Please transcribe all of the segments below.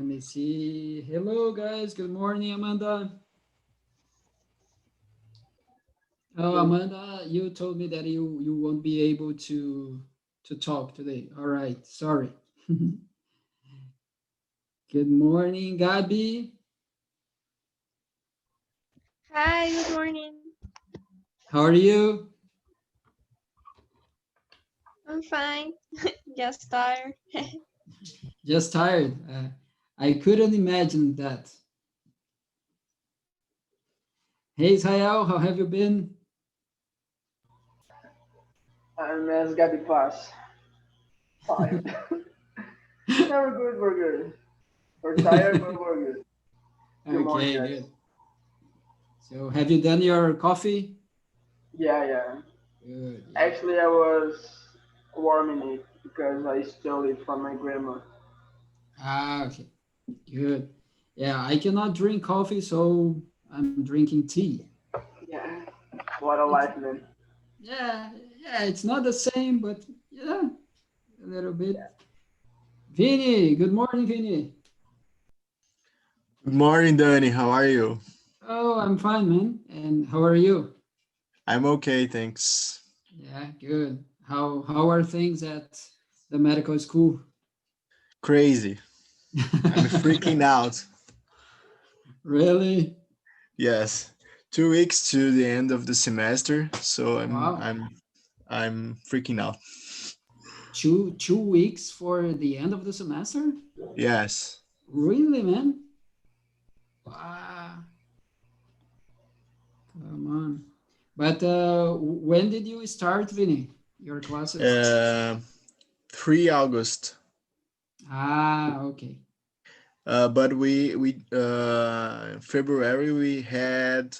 Let me see. Hello, guys. Good morning, Amanda. Oh, Amanda, you told me that you won't be able to talk today. All right. Sorry. Good morning, Gabi. Hi, good morning. How are you? I'm fine. Just tired. Just tired. I couldn't imagine that. Hey, Israel, how have you been? I'm as Gabi Pass. Tired. Never good, we're good. We're tired, but we're good. Good morning, Okay, guys. good. So, have you done your coffee? Yeah, yeah. Good. Yeah. Actually, I was warming it because I stole it from my grandma. Ah, okay. Good. Yeah, I cannot drink coffee, so I'm drinking tea. Yeah. What a It's life, man. yeah, yeah, it's not the same, but yeah, a little bit. Yeah. Vinny, good morning, Vinny. Good morning, Danny. How are you? Oh, I'm fine, man. And how are you? I'm okay, thanks. Yeah, good. How are things at the medical school? Crazy. I'm freaking out. Really? Yes. 2 weeks to the end of the semester, so Wow. I'm freaking out. Two weeks for the end of the semester? Yes. Really, man? Wow. Come on. But when did you start, Vinny? Your classes? Uh, 3 August. Ah, okay. But we February we had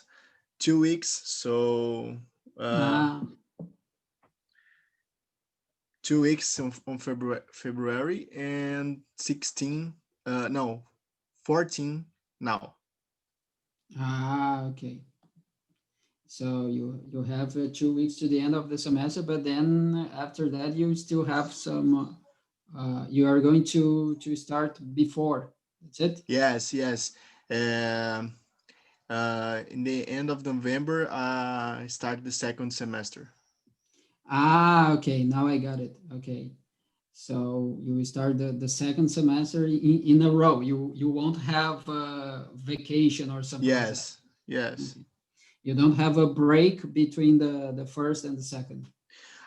2 weeks, so uh, Ah, 2 weeks on February and 16. No, 14 now. okay. So you have 2 weeks to the end of the semester, but then after that you still have some. You are going to start before. That's it. Yes, yes. Um, in the end of November, I started the second semester. Ah, okay. Now I got it. Okay. So you will start the second semester in a row. You won't have a vacation or something like that. Yes, yes. Okay. You don't have a break between the first and the second.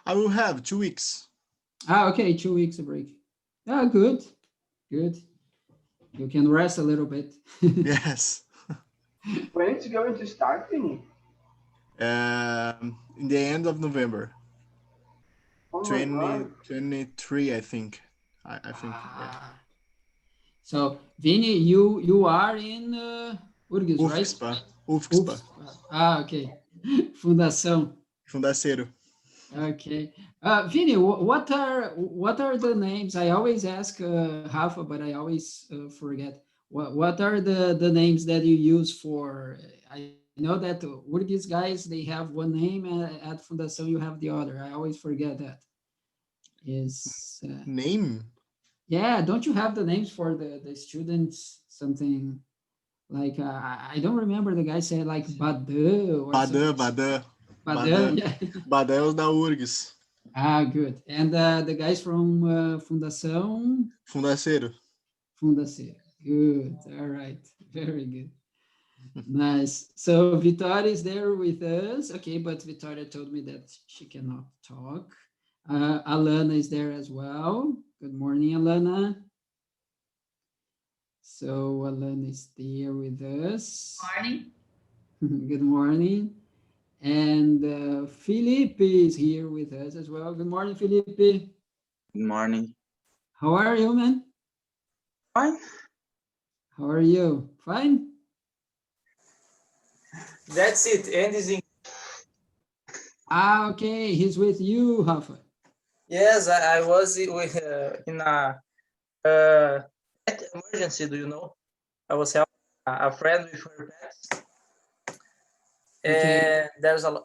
I will have 2 weeks. Ah, okay. 2 weeks a break. Ah, good. Good. You can rest a little bit. Yes. When it's going to start, Vinny? In the end of November, Oh my god. 2023, I think. I think, yeah. Ah. So, Vini, you are in Urgs, right? UFSPA, UFSPA, Oops. Ah, okay. Fundação. Fundaceiro. Okay. Vini, what are the names? I always ask Rafa, but I always forget. What are the names that you use for? I know that Urgs guys they have one name, at Fundação you have the other. I always forget that. Is Name? Yeah, don't you have the names for the students? Something like I don't remember. The guy said like Badu or something. Badan, Badan, Badu, Badan. yeah. Badan é os da URGS. Ah, good. And the guys from Fundação Fundaceiro. Fundaceiro. Good. All right. Very good. Nice. So Vitória is there with us. Okay, but Vitória told me that she cannot talk. Alana is there as well. Good morning, Alana. So Alana is there with us. Morning. Good morning. And Felipe is here with us as well. Good morning, Felipe. Good morning. How are you, man? Fine. How are you? Fine? That's it. And is in. Ah, okay. He's with you, Rafa. Yes, I was with in a uh, pet emergency. Do you know? I was helping a friend with her pets, Okay. and there's a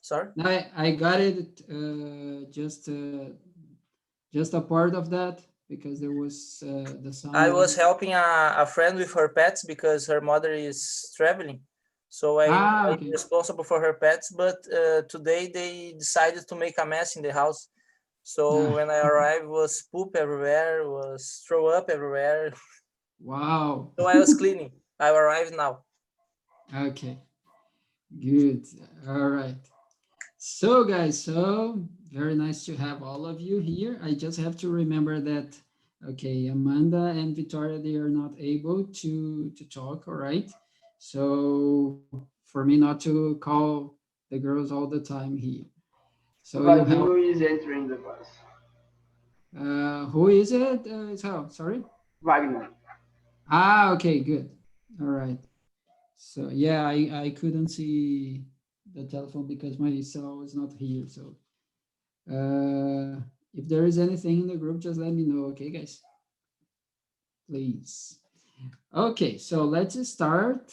sorry. I got it. Just a part of that. because there was the sound. I was helping a friend with her pets because her mother is traveling. So I'm Okay. responsible for her pets, but today they decided to make a mess in the house. So Ah, when I arrived, was poop everywhere, was throw up everywhere. wow. So I was cleaning. I arrived now. Okay, good. All right. So guys, so very nice to have all of you here. I just have to remember that, okay, Amanda and Victoria, they are not able to talk, all right? So for me not to call the girls all the time here. So you help, Vadinho is entering the bus. who is it? So, sorry? Wagner. Ah, okay, good. All right. So yeah, I couldn't see the telephone because my cell is not here. So if there is anything in the group, just let me know, okay, guys? Please. Okay, so let's start.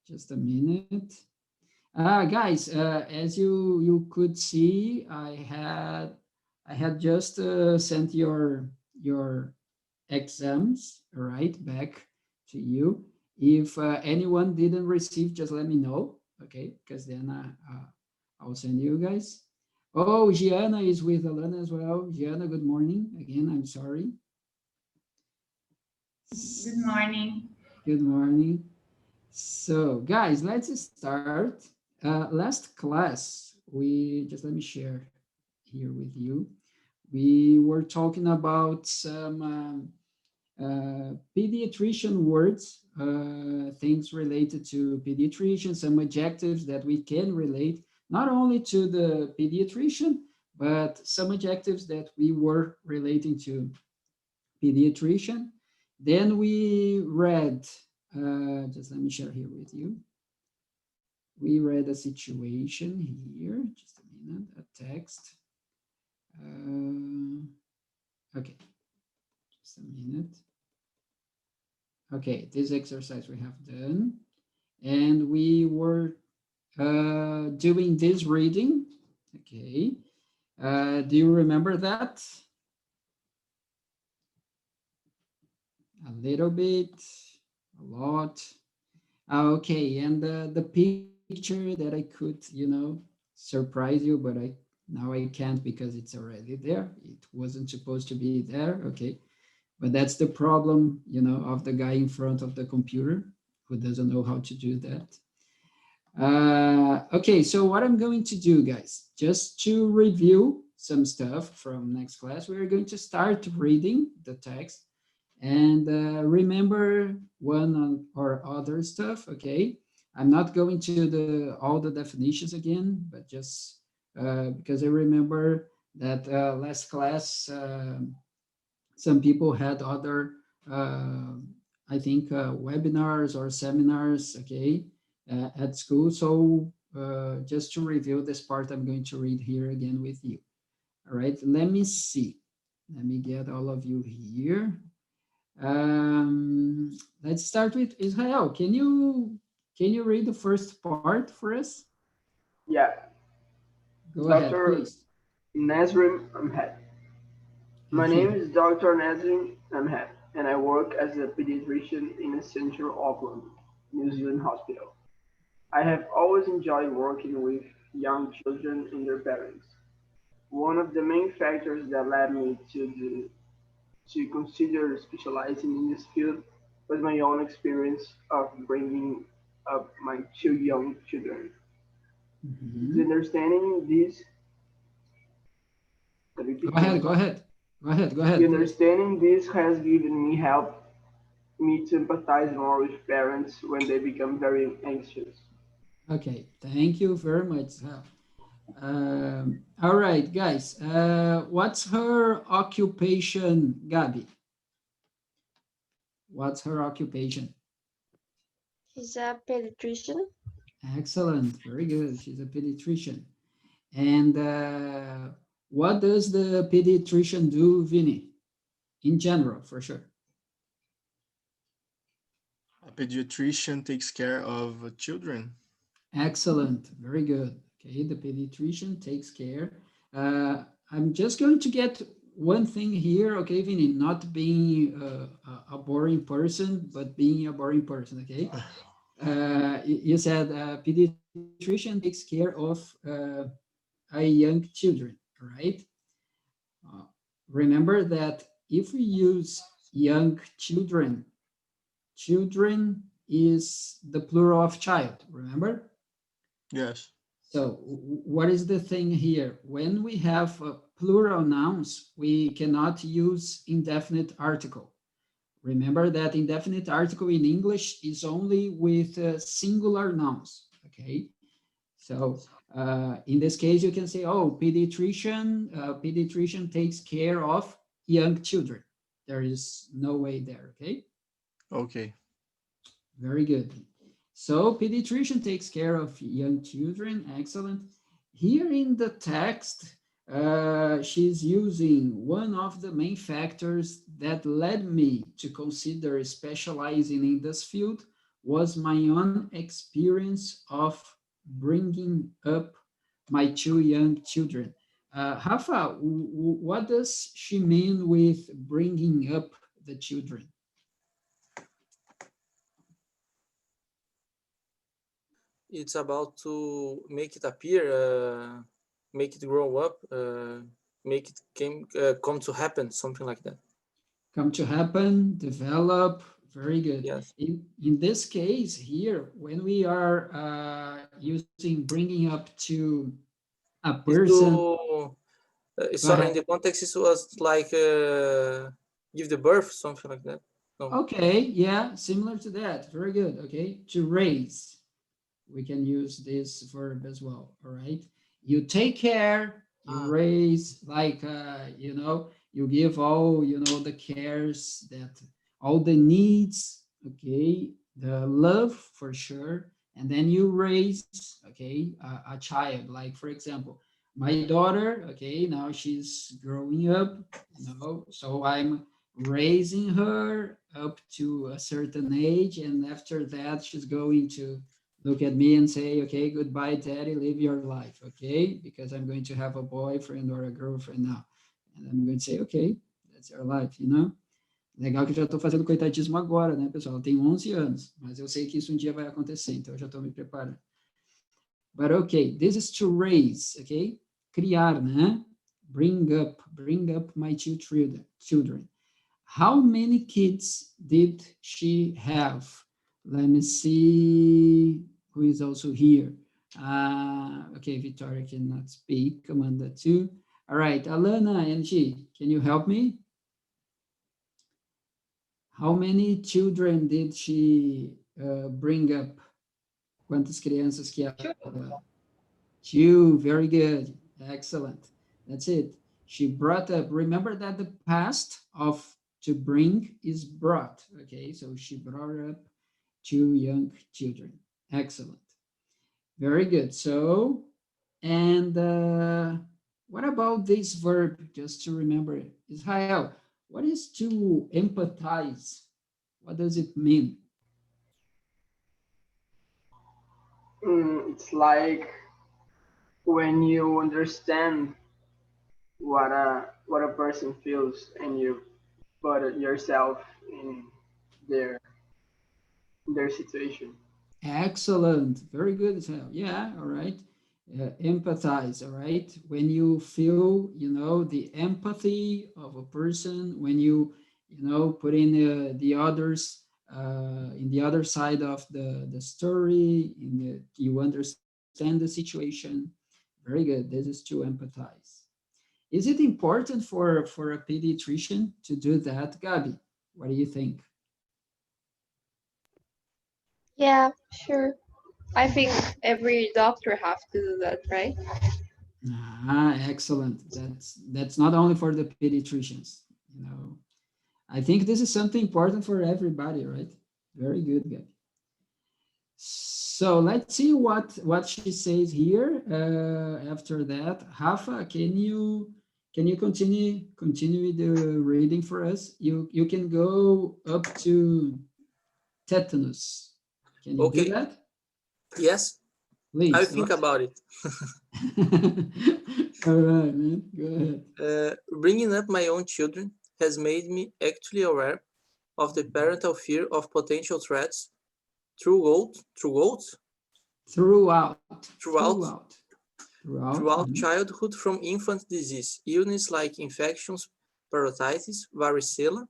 Just a minute. Guys, as you could see, I had just sent your exams, right, back to you. If anyone didn't receive, just let me know, okay? Because then I'll send you guys. Oh, Gianna is with Alana as well. Gianna, good morning. Again, I'm sorry. Good morning. Good morning. So, guys, let's start. Last class, we just let me share here with you. We were talking about some pediatrician words, things related to pediatrician, some adjectives that we can relate not only to the pediatrician, but some adjectives that we were relating to pediatrician. Then we read, just let me share here with you. We read a situation here, just a minute, a text. Okay, just a minute. Okay, this exercise we have done. And we were doing this reading. Okay. Do you remember that? A little bit, a lot. Okay, and the picture that I could, surprise you, but now I can't because it's already there. It wasn't supposed to be there. Okay. But that's the problem, of the guy in front of the computer who doesn't know how to do that. Okay, so what I'm going to do, guys, just to review some stuff from next class, we're going to start reading the text and remember one or other stuff, okay? I'm not going to all the definitions again, but just because I remember that last class, some people had other, I think, webinars or seminars, okay, at school. So just to review this part, I'm going to read here again with you. All right, let me see. Let me get all of you here. Let's start with Israel. Can you read the first part for us? Yeah. Go ahead, Dr. please. Nazrim Ahmed. My Okay. name is Dr. Nazrim Ahmed, and I work as a pediatrician in a Central Auckland, New Zealand hospital. I have always enjoyed working with young children and their parents. One of the main factors that led me to consider specializing in this field was my own experience of bringing up my two young children. The Mhm. understanding this, the Go ahead, go ahead. Go ahead, please. understanding this has given me help me to empathize more with parents when they become very anxious. Okay, thank you very much, Sal. All right, guys. What's her occupation, Gabi? What's her occupation? He's a pediatrician. Excellent, very good. She's a pediatrician. And what does the pediatrician do, Vinny? In general, for sure. A pediatrician takes care of children. Excellent, very good. Okay, the pediatrician takes care. I'm just going to get one thing here, okay, Vinny, not being a boring person, but being a boring person, okay? You said pediatrician takes care of a young children, right? Uh, remember that if we use young children, children is the plural of child, remember? Yes. So what is the thing here? When we have plural nouns, we cannot use indefinite article. Remember that indefinite article in English is only with singular nouns, okay? So in this case, you can say, oh, pediatrician takes care of young children. There is no way there, okay? Okay. Very good. So pediatrician takes care of young children. Excellent. Here in the text, she's using one of the main factors that led me to consider specializing in this field was my own experience of bringing up my two young children. Rafa, what does she mean with bringing up the children? It's about to make it appear, make it grow up, make it come to happen, something like that. Come to happen, develop, very good. Yes. In this case here, when we are using bringing up to a person, So, go sorry, in ahead. the context, it was like give the birth, something like that. No. Okay, yeah, similar to that, very good, okay. To raise, we can use this verb as well, all right? You take care, you raise, like, you know, you give all, you know, the cares that, all the needs, okay, the love for sure, and then you raise, okay, a child, like, for example, my daughter, okay, now she's growing up, you know, so I'm raising her up to a certain age, and after that, she's going to look at me and say, okay, goodbye, daddy, live your life, okay? Because I'm going to have a boyfriend or a girlfriend now. And I'm going to say, okay, that's your life, you know? Legal que eu já estou fazendo coitadismo agora, né, pessoal? Ela tem 11 anos, mas eu sei que isso um dia vai acontecer, então eu já estou me preparando. But okay, this is to raise, okay? Criar, né? Bring up my two children. How many kids did she have? Let me see who is also here. Okay, Victoria cannot speak, Amanda too. All right, Alana and G, can you help me? How many children did she bring up? Quantas crianças que ela? Two, very good, excellent. That's it. She brought up, remember that the past of to bring is brought, okay? So she brought up two young children. Excellent. Very good. So, and what about this verb? Just to remember, Israel, what is to empathize? What does it mean? It's like when you understand what a person feels and you put yourself in their situation. Excellent. Very good, Israel. Yeah, all right. Empathize, all right? When you feel, you know, the empathy of a person, when you know, put in the others, in the other side of the story, you understand the situation. Very good. This is to empathize. Is it important for a pediatrician to do that, Gabi? What do you think? Yeah, sure. I think every doctor have to do that, right? Excellent. That's not only for the pediatricians, you know. I think this is something important for everybody, right? Very good, Gabi. So let's see what she says here. After that, Rafa, can you continue with the reading for us? You can go up to tetanus. Can you do that? Yes. Please. I think about it. All right, man. Go ahead. Bringing up my own children has made me actually aware of the parental fear of potential threats throughout, throughout, Throughout, throughout, throughout. throughout childhood, from infant disease, illness like infections, parotitis, varicella,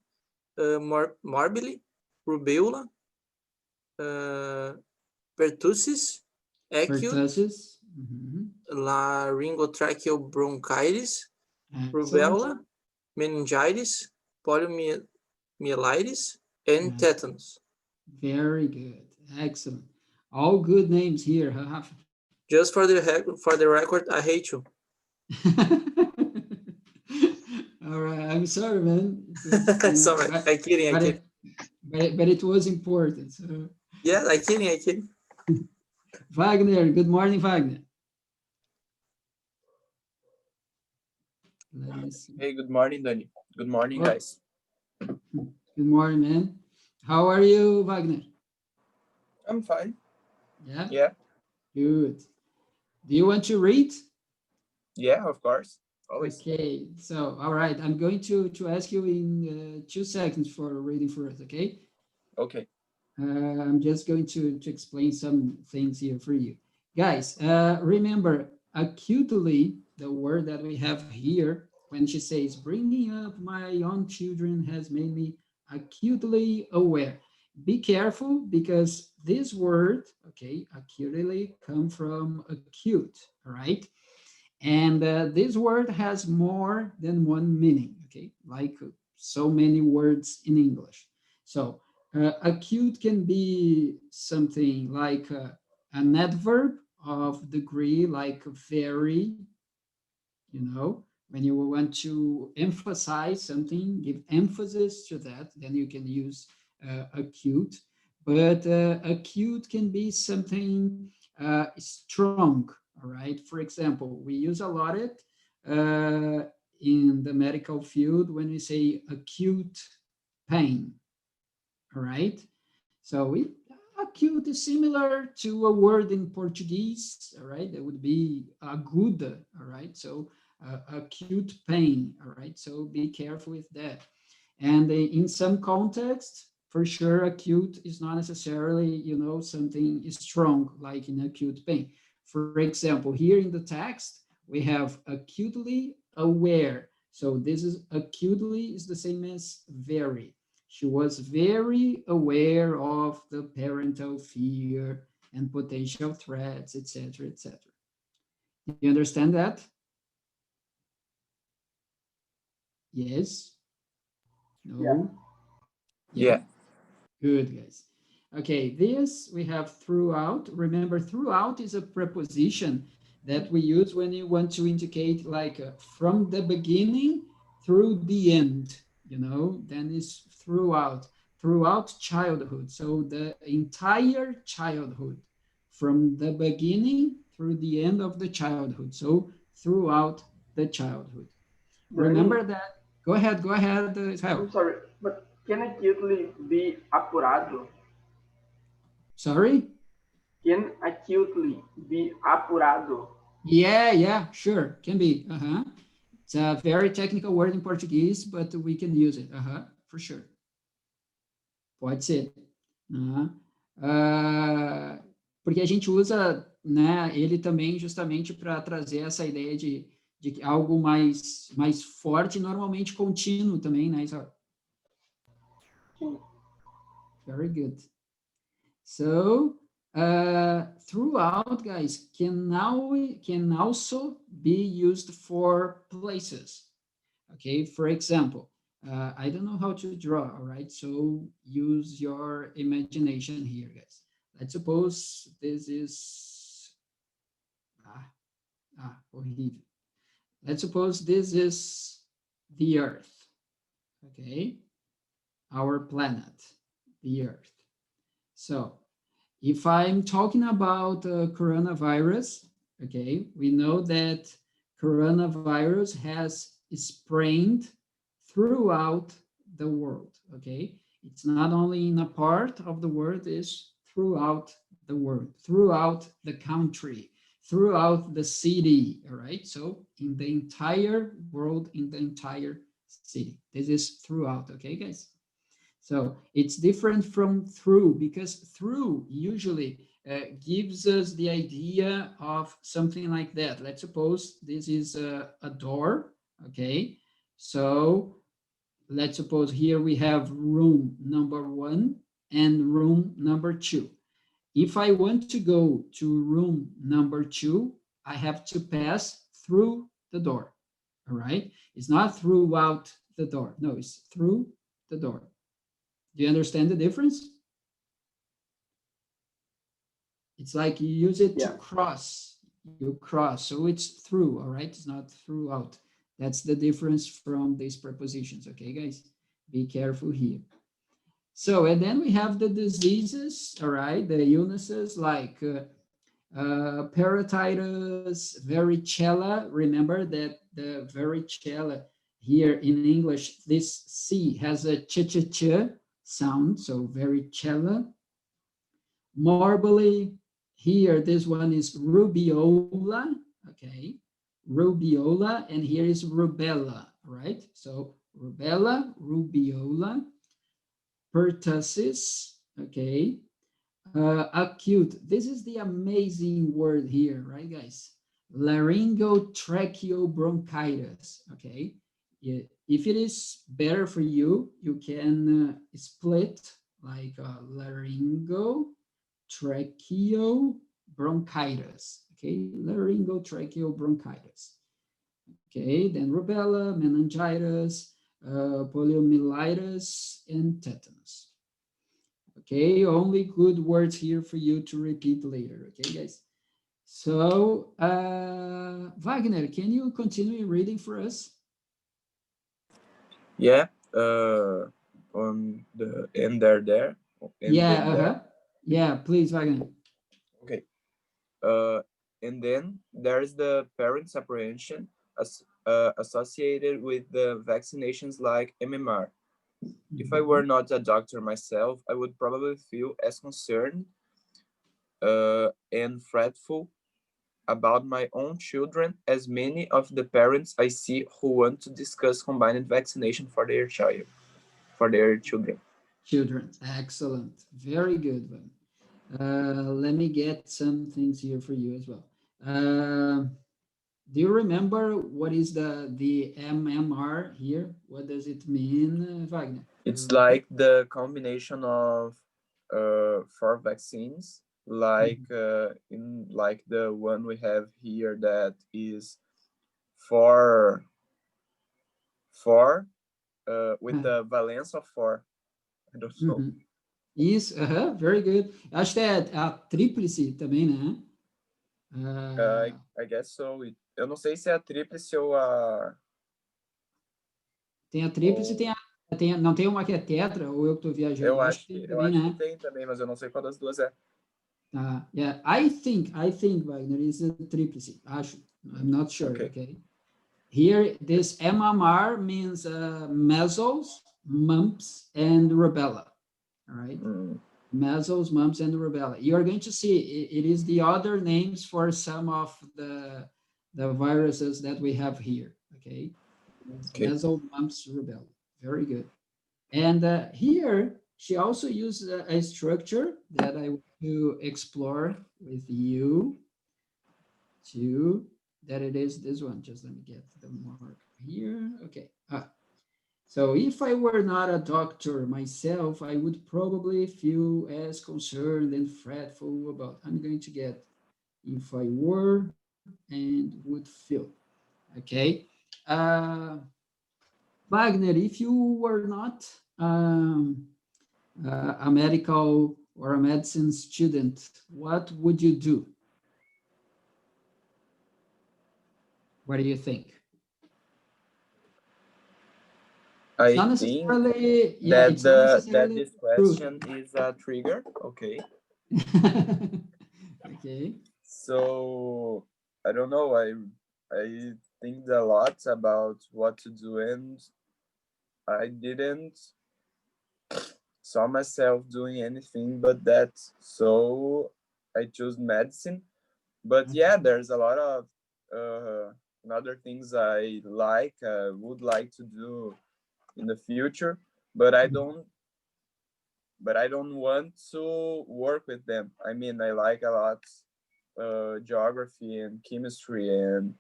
morbili, rubella, pertussis, acute, Pertussis. Mhm. laryngotracheal bronchitis, Excellent. rubella, meningitis, poliomyelitis, and Yeah. tetanus. Very good. Excellent. All good names here, huh? Just for the record, I hate you. All right. I'm sorry, man. It's, Sorry, I kidding, I kidding. but it was important. So, Yeah, I kidding, I kidding. Wagner, good morning, Wagner. Let me see. Hey, good morning, Danny. Good morning, Oh. guys. Good morning, man. How are you, Wagner? I'm fine. Yeah? Yeah, Good. Do you want to read? yeah, of course. Always. Okay, so, all right, I'm going to ask you in 2 seconds for reading first, okay? Okay. I'm just going to explain some things here for you. Guys, remember, acutely, the word that we have here, when she says, bringing up my young children has made me acutely aware. Be careful because this word, okay, acutely, come from acute, all right? And this word has more than one meaning, okay? Like so many words in English. So acute can be something like an adverb of degree, like very, when you want to emphasize something, give emphasis to that, then you can use acute. But acute can be something strong, all right? For example, we use a lot it in the medical field when we say acute pain, all right? So acute is similar to a word in Portuguese, all right? That would be aguda, all right? So acute pain, all right? So be careful with that. And in some contexts, for sure, acute is not necessarily, something strong, like in acute pain. For example, here in the text, we have acutely aware. So this is acutely is the same as very. She was very aware of the parental fear and potential threats, etc., etc. You understand that? Yes? No? Yeah. Good, guys. Okay, this we have throughout. Remember, throughout is a preposition that we use when you want to indicate like from the beginning through the end, then is throughout childhood. So the entire childhood, from the beginning through the end of the childhood. So throughout the childhood. Remember that. Go ahead, Israel. I'm sorry, but can acutely be apurado? Sorry? Can acutely be apurado? Yeah, sure, can be. It's a very technical word in Portuguese, but we can use it. For sure. Pode ser. Porque a gente usa, né, ele também justamente para trazer essa ideia de algo mais forte, normalmente contínuo também, né, Israel? Very good. So, throughout, guys, can also be used for places. Okay, for example, I don't know how to draw, all right? So use your imagination here, guys. Let's suppose this is, horrível. Let's suppose this is the Earth, okay? Our planet, the Earth. So if I'm talking about coronavirus, okay, we know that coronavirus has spread throughout the world, okay? It's not only in a part of the world, it's throughout the world, throughout the country, throughout the city, all right? So in the entire world, in the entire city. This is throughout, okay, guys? So it's different from through, because through usually gives us the idea of something like that. Let's suppose this is a door, okay? So let's suppose here we have room number 1 and room number 2. If I want to go to room number 2, I have to pass through the door, all right? It's not throughout the door. No, it's through the door. Do you understand the difference? It's like you use it to Yeah. cross. You cross, so it's through, all right? It's not throughout. That's the difference from these prepositions, okay, guys? Be careful here. So, and then we have the diseases, all right? The illnesses like parotitis, varicella. Remember that the varicella here in English, this C has a ch sound, so varicella. Morbally, here, this one is rubeola, okay? Rubeola, and here is rubella, right? So rubella, rubeola, pertussis, okay? Acute, this is the amazing word here, right, guys? Laryngotracheobronchitis, okay? If it is better for you, you can split like laryngotracheobronchitis, okay? Laryngotracheobronchitis. Okay, then rubella, meningitis, poliomyelitis, and tetanus. Okay, only good words here for you to repeat later, okay, guys? So, Wagner, can you continue reading for us? Yeah. On the end there. And Yeah, then there. Yeah, please, Wagner. Okay. And then there's the parents' apprehension associated with the vaccinations like MMR. If I were not a doctor myself, I would probably feel as concerned and fretful about my own children as many of the parents I see who want to discuss combined vaccination for their children. Children, excellent, very good one. Let me get some things here for you as well. Do you remember what is the MMR here? What does it mean, Wagner? It's like the combination of 4 vaccines, like in like the one we have here that is four with the valence of 4. I don't know. Isso, very good. Acho que é a tríplice também, né? I guess so. Eu não sei se é a tríplice ou a. Tem a tríplice, não tem uma que é tetra, ou eu que estou viajando? Eu acho que tem que também, né? tem também, mas eu não sei qual das duas é. Yeah, I think, Wagner, is a tríplice. Acho. I'm not sure, okay? Here, this MMR means measles, mumps, and rubella, all right? Measles, mumps, and rubella. You're going to see it is the other names for some of the viruses that we have here, okay? Measles, mumps, rubella. Very good. And here, she also used a structure that I want to explore with you too, that it is this one. Just let me get the mark here. Okay. So if I were not a doctor myself, I would probably feel as concerned and fretful about. I'm going to get if I were and would feel. Okay. Wagner, if you were not a medical or a medicine student, what would you do? What do you think? I think that this question is a trigger. Okay. Okay. So I don't know. I think a lot about what to do, and I didn't saw myself doing anything but that. So I chose medicine, But yeah, there's a lot of other things I like, would like to do in the future, but I don't want to work with them. I mean, I like a lot geography and chemistry and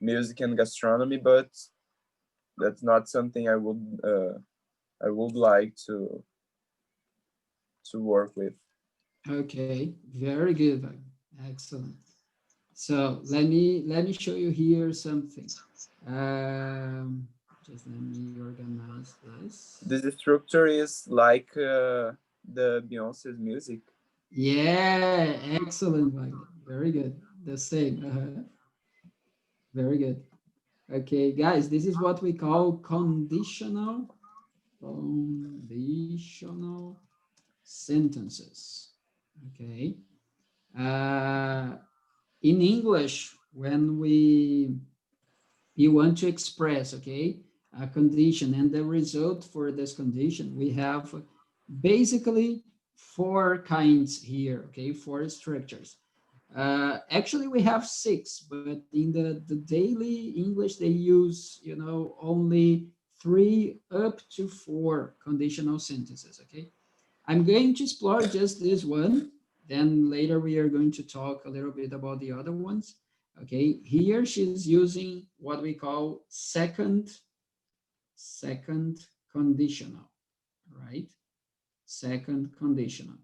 music and gastronomy, but that's not something I would like to work with. Okay, very good. Excellent. So let me show you here something. Just let me organize this. This structure is like the Beyonce's music. Yeah, excellent, Wagner. Very good. The same. Very good. Okay, guys, this is what we call conditional sentences. Okay. Uh, in English, when we want to express, okay, a condition and the result for this condition, we have basically four kinds here, okay, four structures. Actually, we have six, but in the daily English, they use, only three up to four conditional sentences, okay? I'm going to explore just this one. Then later we are going to talk a little bit about the other ones. Okay, here she's using what we call second conditional, right? Second conditional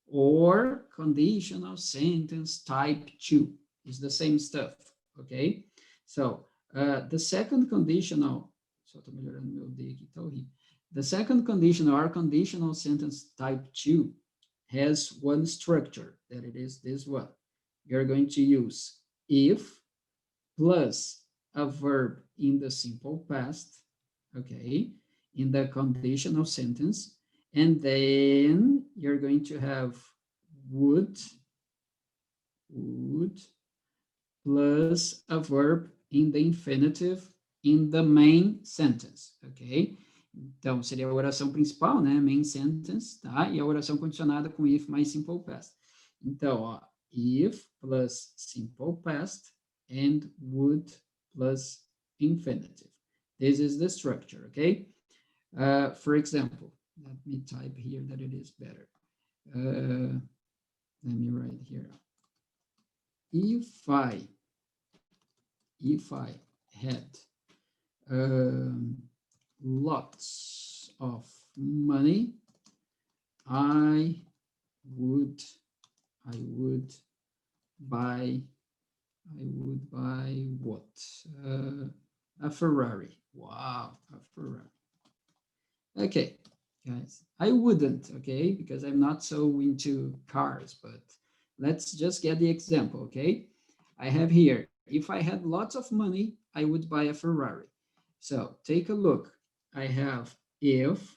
or conditional sentence type 2 is the same stuff, okay? So, the second conditional, só tô melhorando meu D aqui, tá horrível. The second conditional or conditional sentence type 2 has one structure, that it is this one. You're going to use if plus a verb in the simple past, okay, in the conditional sentence, and then you're going to have would plus a verb in the infinitive in the main sentence, ok? Então, seria a oração principal, né? Main sentence, tá? E a oração condicionada com if mais simple past. Então, ó, if plus simple past and would plus infinitive. This is the structure, okay? For example, let me type here that it is better. Let me write here. If I had lots of money, I would buy what? A Ferrari. Wow, a Ferrari. Okay, guys, I wouldn't, okay, because I'm not so into cars, but let's just get the example, okay? I have here, if I had lots of money, I would buy a Ferrari. So take a look. I have if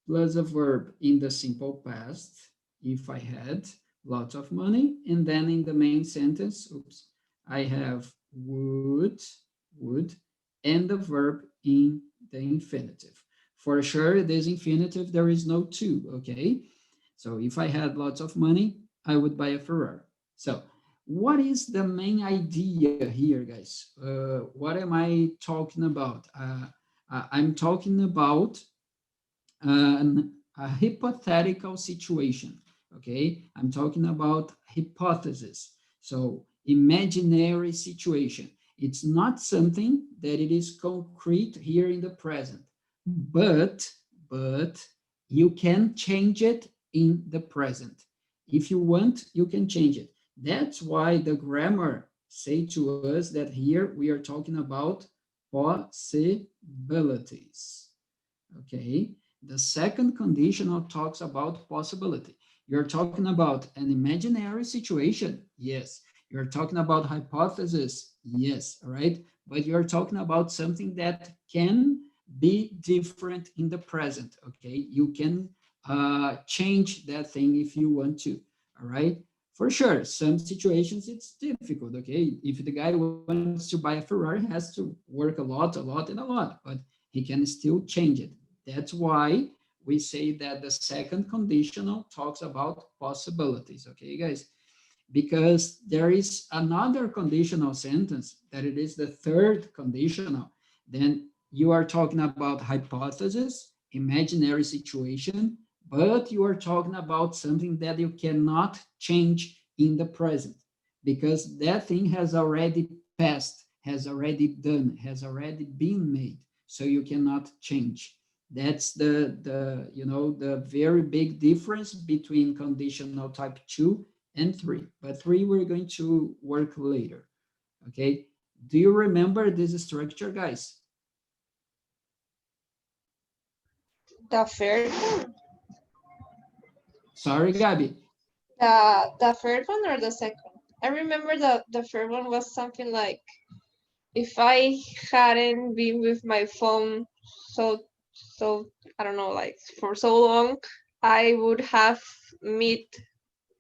plus a verb in the simple past, if I had lots of money, and then in the main sentence, oops, I have would, and the verb in the infinitive. For sure, this infinitive, there is no to, okay? So if I had lots of money, I would buy a Ferrari. So what is the main idea here, guys? What am I talking about? I'm talking about a hypothetical situation, okay? I'm talking about hypothesis. So imaginary situation. It's not something that it is concrete here in the present, but you can change it in the present. If you want, you can change it. That's why the grammar say to us that here we are talking about possibilities, okay? The second conditional talks about possibility. You're talking about an imaginary situation, yes. You're talking about hypothesis, yes, all right? But you're talking about something that can be different in the present, okay? You can change that thing if you want to, all right? For sure, some situations it's difficult, okay? If the guy wants to buy a Ferrari, he has to work a lot, but he can still change it. That's why we say that the second conditional talks about possibilities, okay, guys? because there is another conditional sentence that it is the third conditional. Then you are talking about hypothesis, imaginary situation, but you are talking about something that you cannot change in the present because that thing has already passed, has already done, has already been made. So you cannot change. That's the you know the very big difference between conditional type 2 and 3. But 3 we're going to work later. Okay. Do you remember this structure, guys? The third one? Sorry, Gabby. The third one or the second? I remember the third one was something like, if I hadn't been with my phone so I don't know, like for so long, I would have met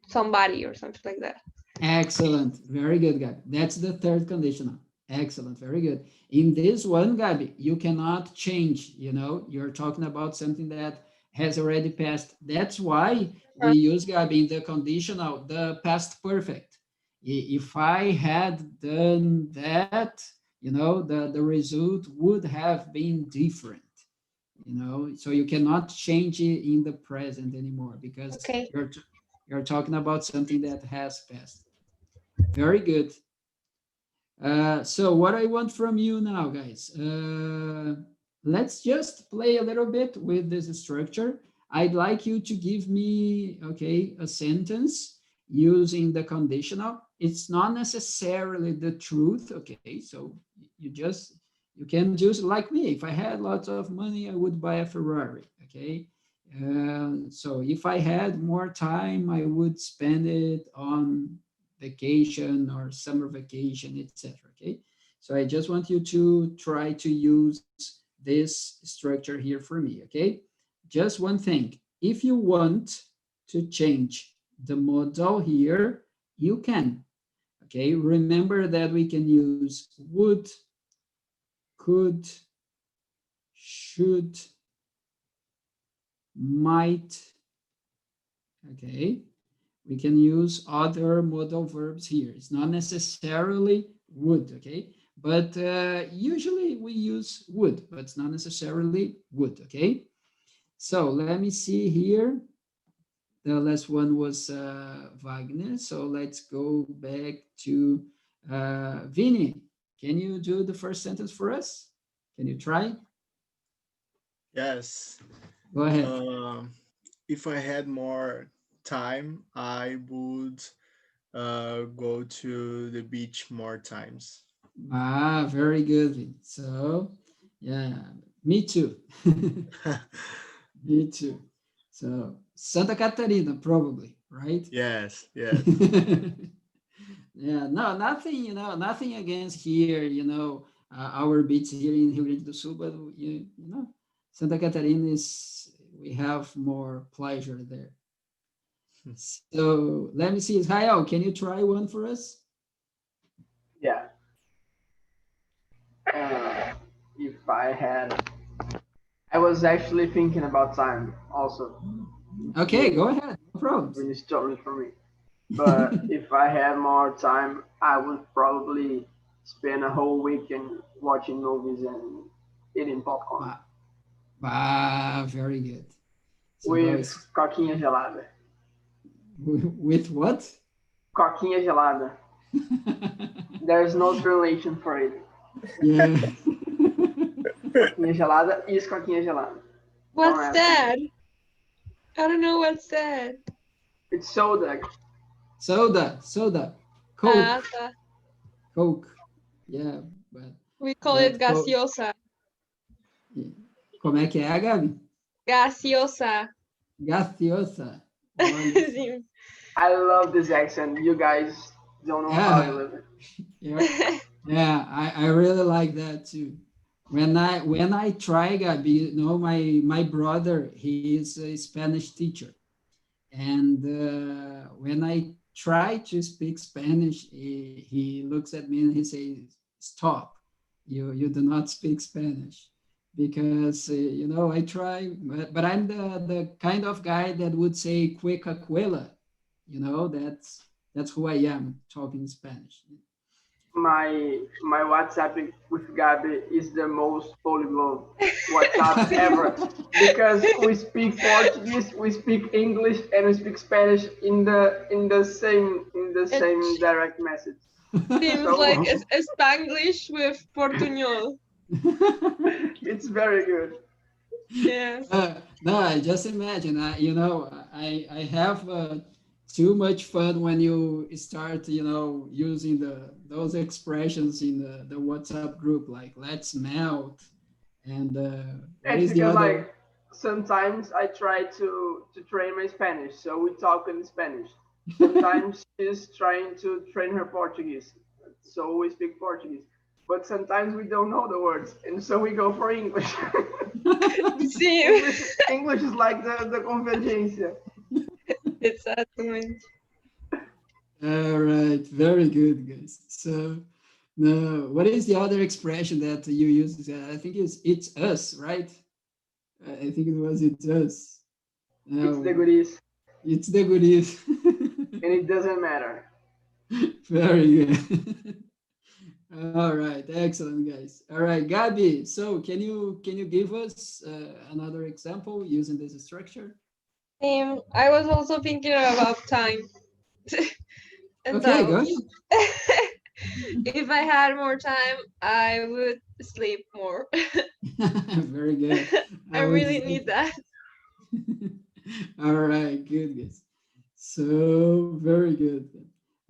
somebody or something like that. Excellent. Very good, Gabby. That's the third conditional. Excellent. Very good. In this one, Gabby, you cannot change, you know, you're talking about something that has already passed. That's why we use, Gabby, in the conditional, the past perfect. If I had done that, you know, the result would have been different, you know, so you cannot change it in the present anymore because Okay. you're talking about something that has passed. Very good. So what I want from you now, guys, let's just play a little bit with this structure. I'd like you to give me, okay, a sentence using the conditional. It's not necessarily the truth, okay? So you can just like me. If I had lots of money, I would buy a Ferrari, okay? So if I had more time, I would spend it on vacation or summer vacation, etc. Okay, so I just want you to try to use this structure here for me. Okay, just one thing. If you want to change the modal here, you can. Okay, remember that we can use would, could, should, might. Okay, we can use other modal verbs here. It's not necessarily would, okay? But usually we use would, but it's not necessarily would, okay? So let me see here. The last one was Wagner. So let's go back to Vinny. Can you do the first sentence for us? Can you try? Yes. Go ahead. If I had more time, I would go to the beach more times. Ah, very good, Vinny. So, yeah, me too. Me too. So Santa Catarina, probably, right? Yes, yes. Yeah, no, nothing, you know, nothing against here, you know, our beach here in Rio Grande do Sul, but you know, Santa Catarina is, we have more pleasure there. So let me see, Israel, can you try one for us? Yeah. If I had, I was actually thinking about time also. Okay, go ahead, no problems. When you stole it from me. But if I had more time, I would probably spend a whole weekend watching movies and eating popcorn Wow, wow, very good. So with coquinha gelada. with what? Coquinha gelada. There's no translation for it. Yeah. Coquinha gelada is coquinha gelada. What's that? I don't know what's that. It's soda. Soda, Coke, Tá. Coke. Yeah, but We call it Coke. gaseosa. Como é que é, Gabi? Gaseosa. Gaseosa. Sim. I love this accent. You guys don't know how I live it. Yeah, I really like that too. When I try, Gabi, you know, my brother, he is a Spanish teacher, and when I try to speak Spanish, he looks at me and he says, "Stop! You do not speak Spanish." Because you know, I try, but I'm the kind of guy that would say "quick aquila," you know, that's That's who I am talking Spanish. My WhatsApp with Gabi is the most polyglot WhatsApp ever because we speak Portuguese, we speak English, and we speak Spanish in the same direct message. Seems So like a Spanglish with Portuñol. it's very good. Yes. No, I just imagine. I have too much fun when you start, using those expressions in the WhatsApp group, like "let's melt" and what It's is the because other? like sometimes I try to train my Spanish, so we talk in Spanish. Sometimes she's trying to train her Portuguese, so we speak Portuguese. But sometimes we don't know the words, and so we go for English. See, English is like the convergência. exatamente. All right, very good, guys. So, no, what is the other expression that you use? I think it's us, right? I think it was it's us. It's the No, goodies, it's the goodies. and it doesn't matter. Very good. All right, excellent, guys. All right, Gabi. So, can you give us another example using this structure? I was also thinking about time. And Okay, now, go if I had more time, I would sleep more. ahead. Very good. I I would really say. need that. All right, good, guys. So very good.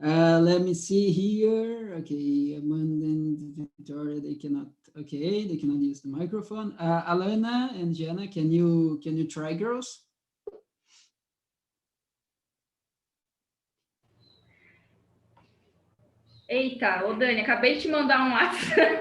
Let me see here. Okay, Amanda and Victoria, they cannot. Okay, they cannot use the microphone. Alana and Jenna, can you try, girls? Eita, ô Dani, acabei de te mandar um WhatsApp.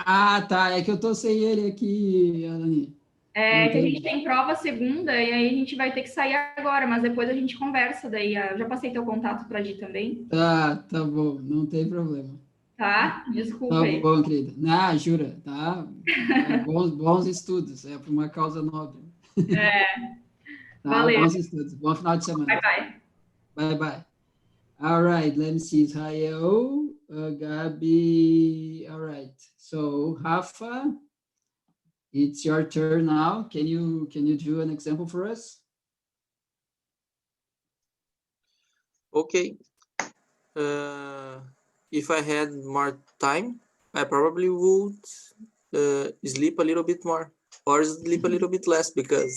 Ah, tá. É que eu tô sem ele aqui, Alani. É, Não que a tem. gente tem prova segunda e aí a gente vai ter que sair agora, mas depois a gente conversa daí. Eu já passei teu contato para Di também, Tá bom, não tem problema. tá? Tá Desculpa aí. bom, querida. Não, jura, tá? Bons estudos, é por uma causa nobre. Tá, Valeu, bons estudos. Bom final de semana. bye bye. Bye bye. All right, let me see. Israel, Gabi. All right. So Rafa, it's your turn now. Can you do an example for us? Okay. If I had more time, I probably would sleep a little bit more or sleep a little bit less because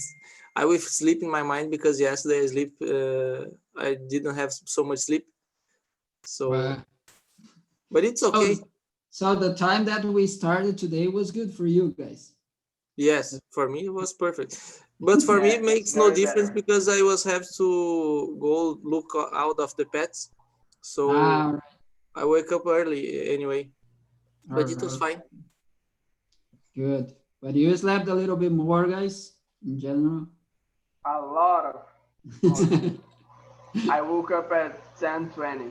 I will sleep in my mind because yesterday I didn't have so much sleep. So, Wow. but it's So, okay. so the time that we started today was good for you guys. Yes, for me it was perfect. But for me, Yeah, it makes no very difference better. because I have to go look out of the pets. So All right. I wake up early anyway. All But it was right. fine. Good. But you slept a little bit more, guys, in general. A lot of. I woke up at 10:20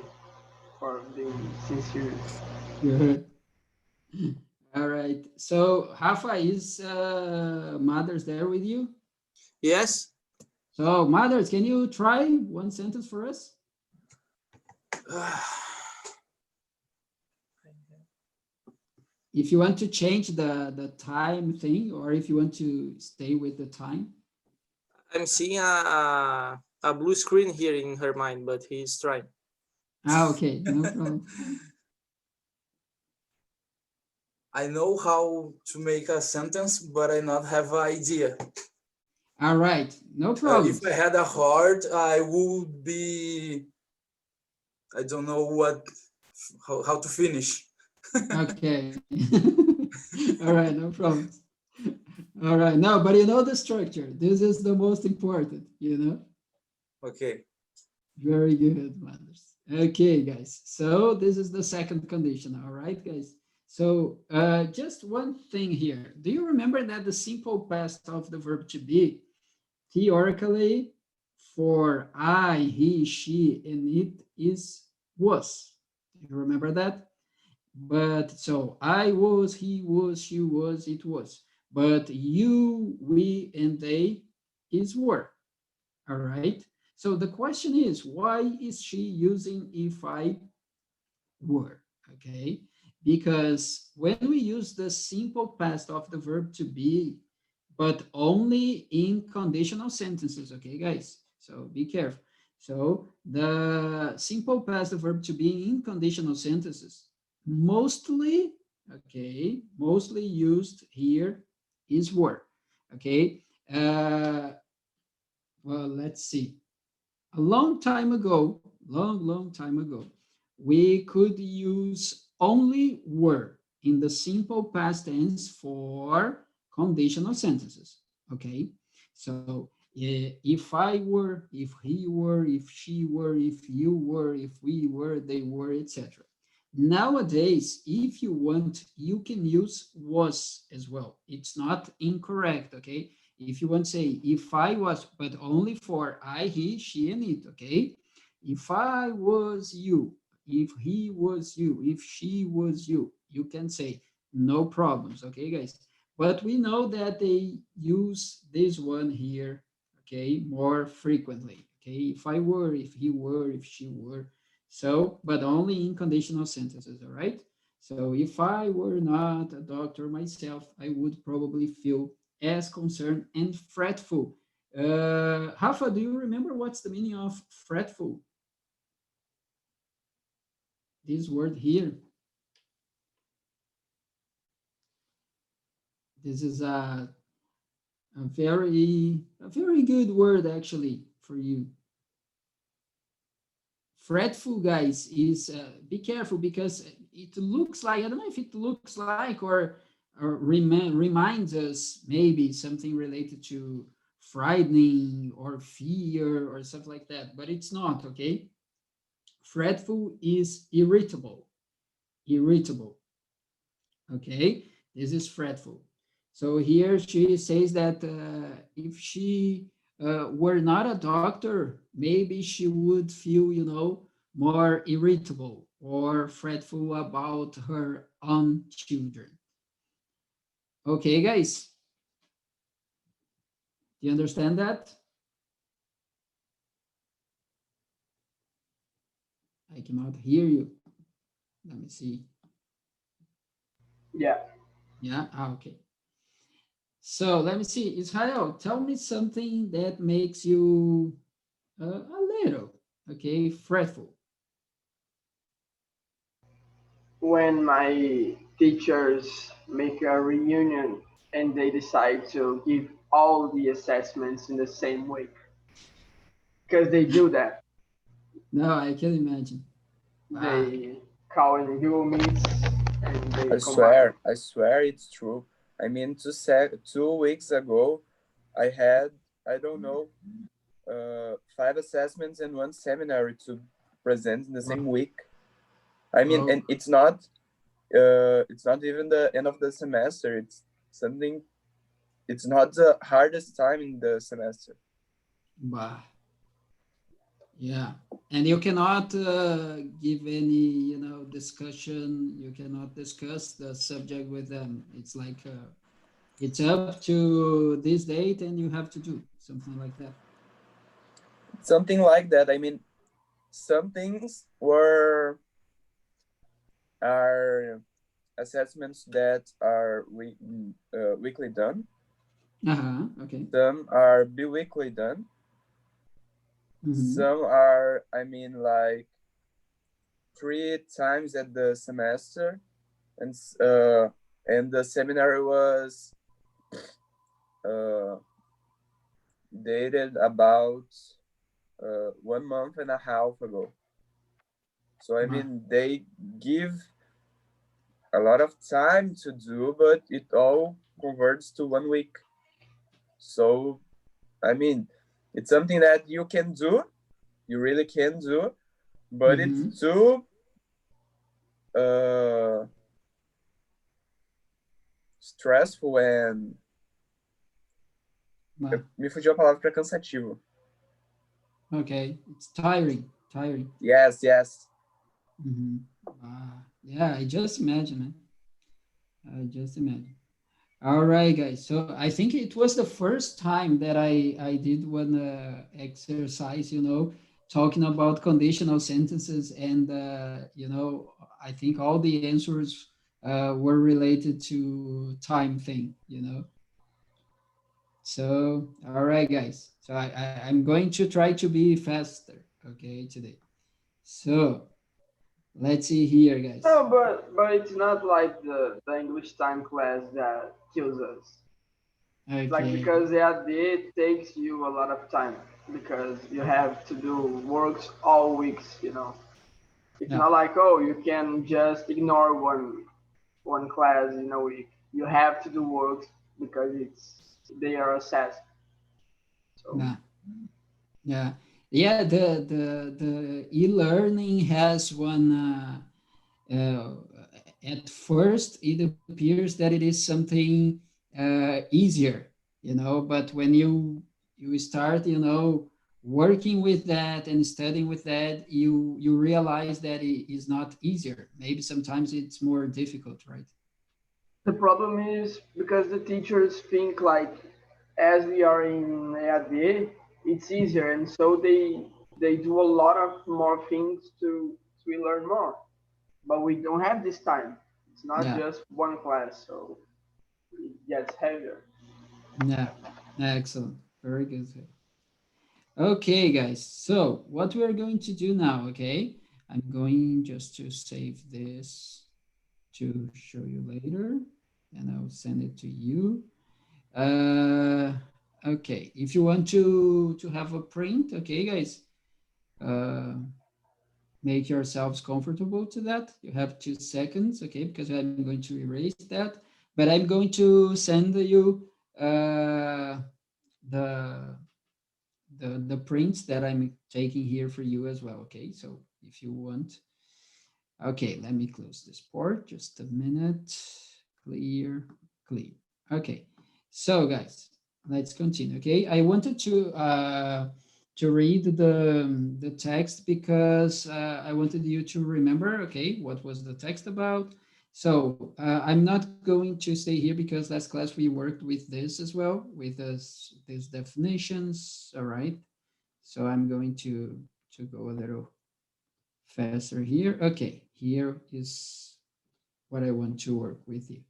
for being sincere. Good. All right. So Rafa, is Mothers there with you? Yes. So Mothers, can you try one sentence for us? If you want to change the time thing, or if you want to stay with the time. I'm seeing a blue screen here in her mind, but he's trying. Okay, no problem. I know how to make a sentence, but I not have an idea. All right, no problem. If I had a heart, I would be. I don't know how to finish. Okay. All right, no problem. All right, no, but you know the structure. This is the most important, Okay. Very good, Mothers. Okay, guys. So this is the second condition. All right, guys. So just one thing here. Do you remember that the simple past of the verb to be, theoretically, for I, he, she, and it is was? Do you remember that? But so I was, he was, she was, it was. But you, we, and they is were. All right. So the question is, why is she using if I were? Okay, because when we use the simple past of the verb to be, but only in conditional sentences, okay, guys? So be careful. So the simple past of verb to be in conditional sentences, mostly, okay, mostly used here is were, okay? Well, let's see. A long time ago, long time ago, we could use only were in the simple past tense for conditional sentences, okay? So if I were, if he were, if she were, if you were, if we were, they were, etc. Nowadays, if you want, you can use was as well. It's not incorrect, okay? If you want to say, if I was, but only for I, he, she, and it, okay? If I was you, if he was you, if she was you, you can say, no problems, okay, guys? But we know that they use this one here, okay, more frequently, okay? If I were, if he were, if she were, so, but only in conditional sentences, all right? So if I were not a doctor myself, I would probably feel as concerned and fretful. Rafa, do you remember what's the meaning of fretful? This word here. This is a very good word actually for you. Fretful, guys, is be careful because it looks like, I don't know if it looks like or reminds us maybe something related to frightening or fear or stuff like that, but it's not, okay? Fretful is irritable, irritable, okay? This is fretful. So here she says that if she were not a doctor, maybe she would feel, you know, more irritable or fretful about her own children. Okay, guys, do you understand that? I cannot hear you. Let me see. Yeah. Yeah, okay. So let me see, Israel, tell me something that makes you a little, okay, fretful. When my teachers make a reunion and they decide to give all the assessments in the same week, because they do that. No, I can imagine. Wow. They call in Google Meets and they combine. I swear it's true. I mean, 2 weeks ago, I had, I don't know, 5 assessments and one seminary to present in the same week. I mean, Oh. and it's not even the end of the semester. It's something, it's not the hardest time in the semester. Bah. Yeah, and you cannot give any, you know, discussion. You cannot discuss the subject with them. It's like it's up to this date, and you have to do something like that. Something like that. I mean, some things are assessments that are weekly done. Okay. Some are bi-weekly done. Some are, I mean, like 3 times at the semester, and the seminary was dated about 1 month and a half ago. So I mean, they give a lot of time to do, but it all converts to 1 week. So I mean, it's something that you can do, you really can do, but it's too stressful and me fugiu a palavra para cansativo. Okay, it's tiring. Yes. Yeah, I just imagine, man. All right, guys. So I think it was the first time that I did one exercise, talking about conditional sentences, and I think all the answers were related to time thing. So, all right, guys. So I'm going to try to be faster, okay, today. So let's see here, guys. No, but it's not like the English time class that kills us. It's like Okay. because it takes you a lot of time because you have to do works all weeks. It's Yeah. not like, oh, you can just ignore one class in a week. You have to do works because they are assessed. So Yeah. Yeah. Yeah. The e-learning has one. Uh, at first, it appears that it is something easier, but when you start, working with that and studying with that, you realize that it is not easier. Maybe sometimes it's more difficult, right? the problem is because the teachers think like as we are in EAD, it's easier, and so they do a lot of more things to learn more. But we don't have this time. It's not Yeah. just one class, so it gets heavier. Yeah. Excellent. Very good. Okay, guys. So what we are going to do now, okay? I'm going just to save this to show you later, and I'll send it to you. Uh, okay, if you want to have a print, okay, guys, uh, make yourselves comfortable to that. You have 2 seconds, okay, because I'm going to erase that, but I'm going to send you the the prints that I'm taking here for you as well, okay? So if you want, okay, let me close this port, just a minute, clear, clear. Okay, so guys, let's continue, okay? I wanted to read the text because I wanted you to remember, okay, what was the text about. So I'm not going to stay here because last class we worked with this as well, with these definitions, all right? So I'm going to go a little faster here. Okay, here is what I want to work with you.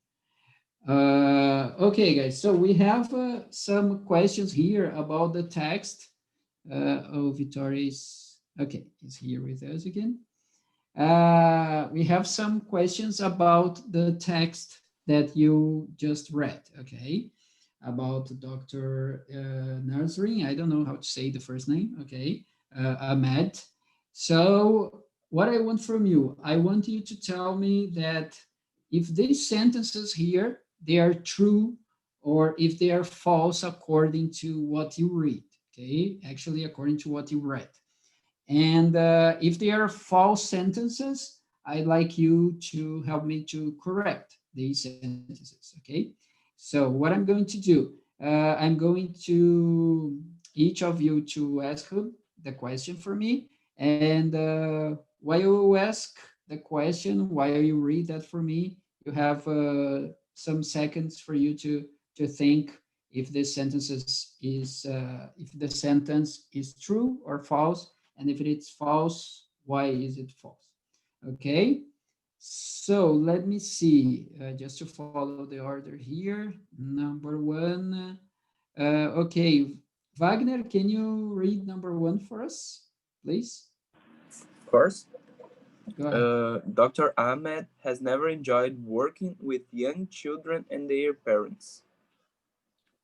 Okay, guys, so we have some questions here about the text. Oh, Victoria is, okay, is here with us again. We have some questions about the text that you just read, okay? About Dr. Nasrin, I don't know how to say the first name, okay? Ahmed. So what I want from you, I want you to tell me that if these sentences here, they are true or if they are false according to what you read, okay? Actually, according to what you read. And if they are false sentences, I'd like you to help me to correct these sentences, okay? So what I'm going to do, I'm going to each of you to ask the question for me. And while you ask the question, while you read that for me, you have some seconds for you to think if this if the sentence is true or false, and if it's false, why is it false? Okay, so let me see, just to follow the order here. Number one, okay, Wagner, can you read number one for us, please? Of course. Go ahead. Dr. Ahmed has never enjoyed working with young children and their parents.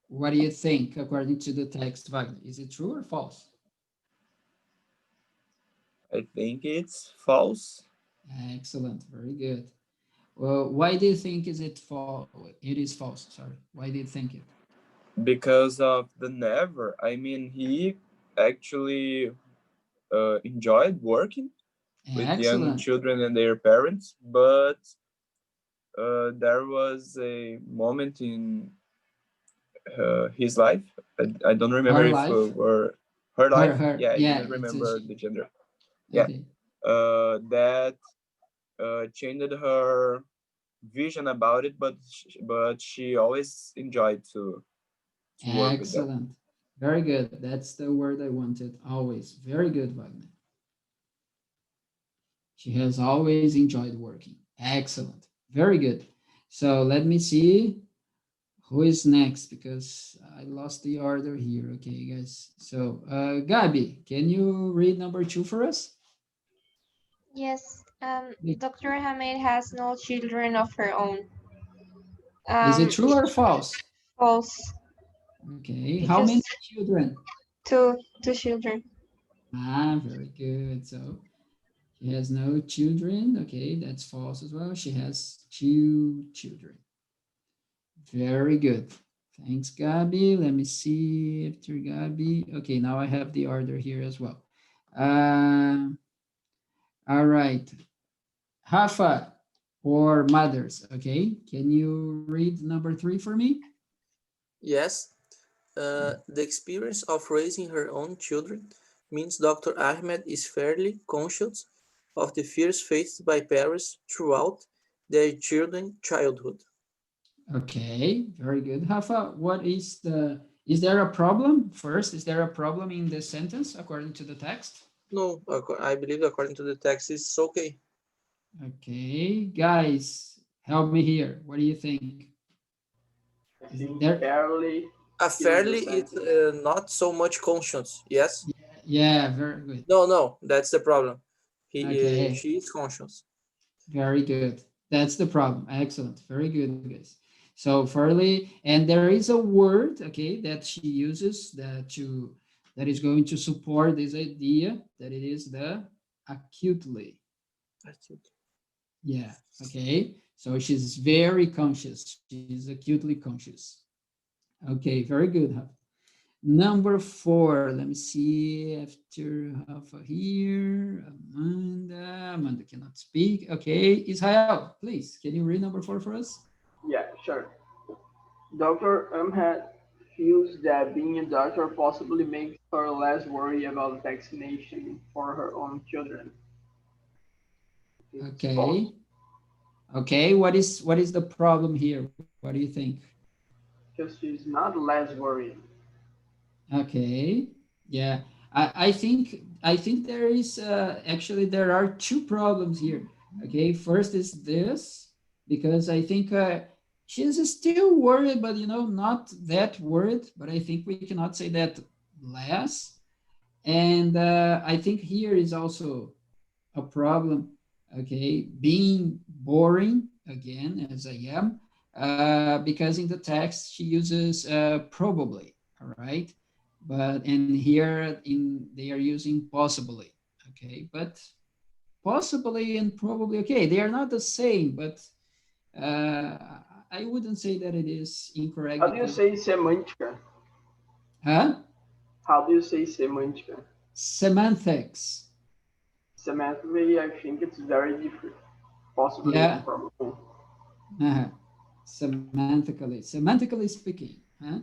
What do you think according to the text, Wagner? Is it true or false? I think it's false Excellent, very good. Well, why do you think it is false? Sorry, why do you think it? because of the never. I mean, he actually enjoyed working with young Excellent. children and their parents, but there was a moment in his life. I don't remember Her if life, were her life. Yeah, I yeah, didn't it's remember the gender. Yeah, okay. that changed her vision about it, but she always enjoyed to work with that. Excellent. Very good. That's the word I wanted. Always. Very good, Wagner. She has always enjoyed working. Excellent. Very good. So let me see who is next because I lost the order here. Okay, guys. So, Gabi, can you read number 2 for us? Yes. Please. Dr. Hamid has no children of her own. Is it true or false? False. Okay. How many Because children? two children. Ah, very good. So she has no children. Okay, that's false as well. She has 2 children. Very good. Thanks, Gabi. Let me see after Gabi. Okay, now I have the order here as well. All right. Rafa or mothers, okay? Can you read number 3 for me? Yes. The experience of raising her own children means Dr. Ahmed is fairly conscious of the fears faced by parents throughout their children's childhood. Okay, very good. Rafa, is there a problem? First, is there a problem in this sentence according to the text? No, I believe according to the text, it's okay. Okay, guys, help me here. What do you think? I Is think there? fairly Fairly, is it's not so much conscious. Yes. Yeah, very good. No, that's the problem. Okay. She is conscious. Very good. That's the problem. Excellent. Very good, guys. So fairly, and there is a word, okay, that she uses that is going to support this idea that it is the acutely. Yeah. Okay. So she's very conscious. She's acutely conscious. Okay. Very good. Number 4, let me see after Rafa here. Amanda cannot speak. Okay, Israel, please, can you read number 4 for us? Yeah, sure. Dr. Ahmed feels that being a doctor possibly makes her less worried about vaccination for her own children. It's false. Okay. Okay, what is the problem here? What do you think? Because she's not less worried. Okay. Yeah. I think there is actually there are 2 problems here. Okay, first is this because I think she's still worried, but not that worried. But I think we cannot say that less. And I think here is also a problem. Okay, being boring again as I am, because in the text she uses probably. All right, but and here they are using possibly. Okay, but possibly and probably, okay, they are not the same, but I wouldn't say that it is incorrect. How do you say semantica? Huh? How do you say semantica? Semantics. Semantically, I think it's very different. Possibly, Yeah. probably. Semantically speaking. Huh?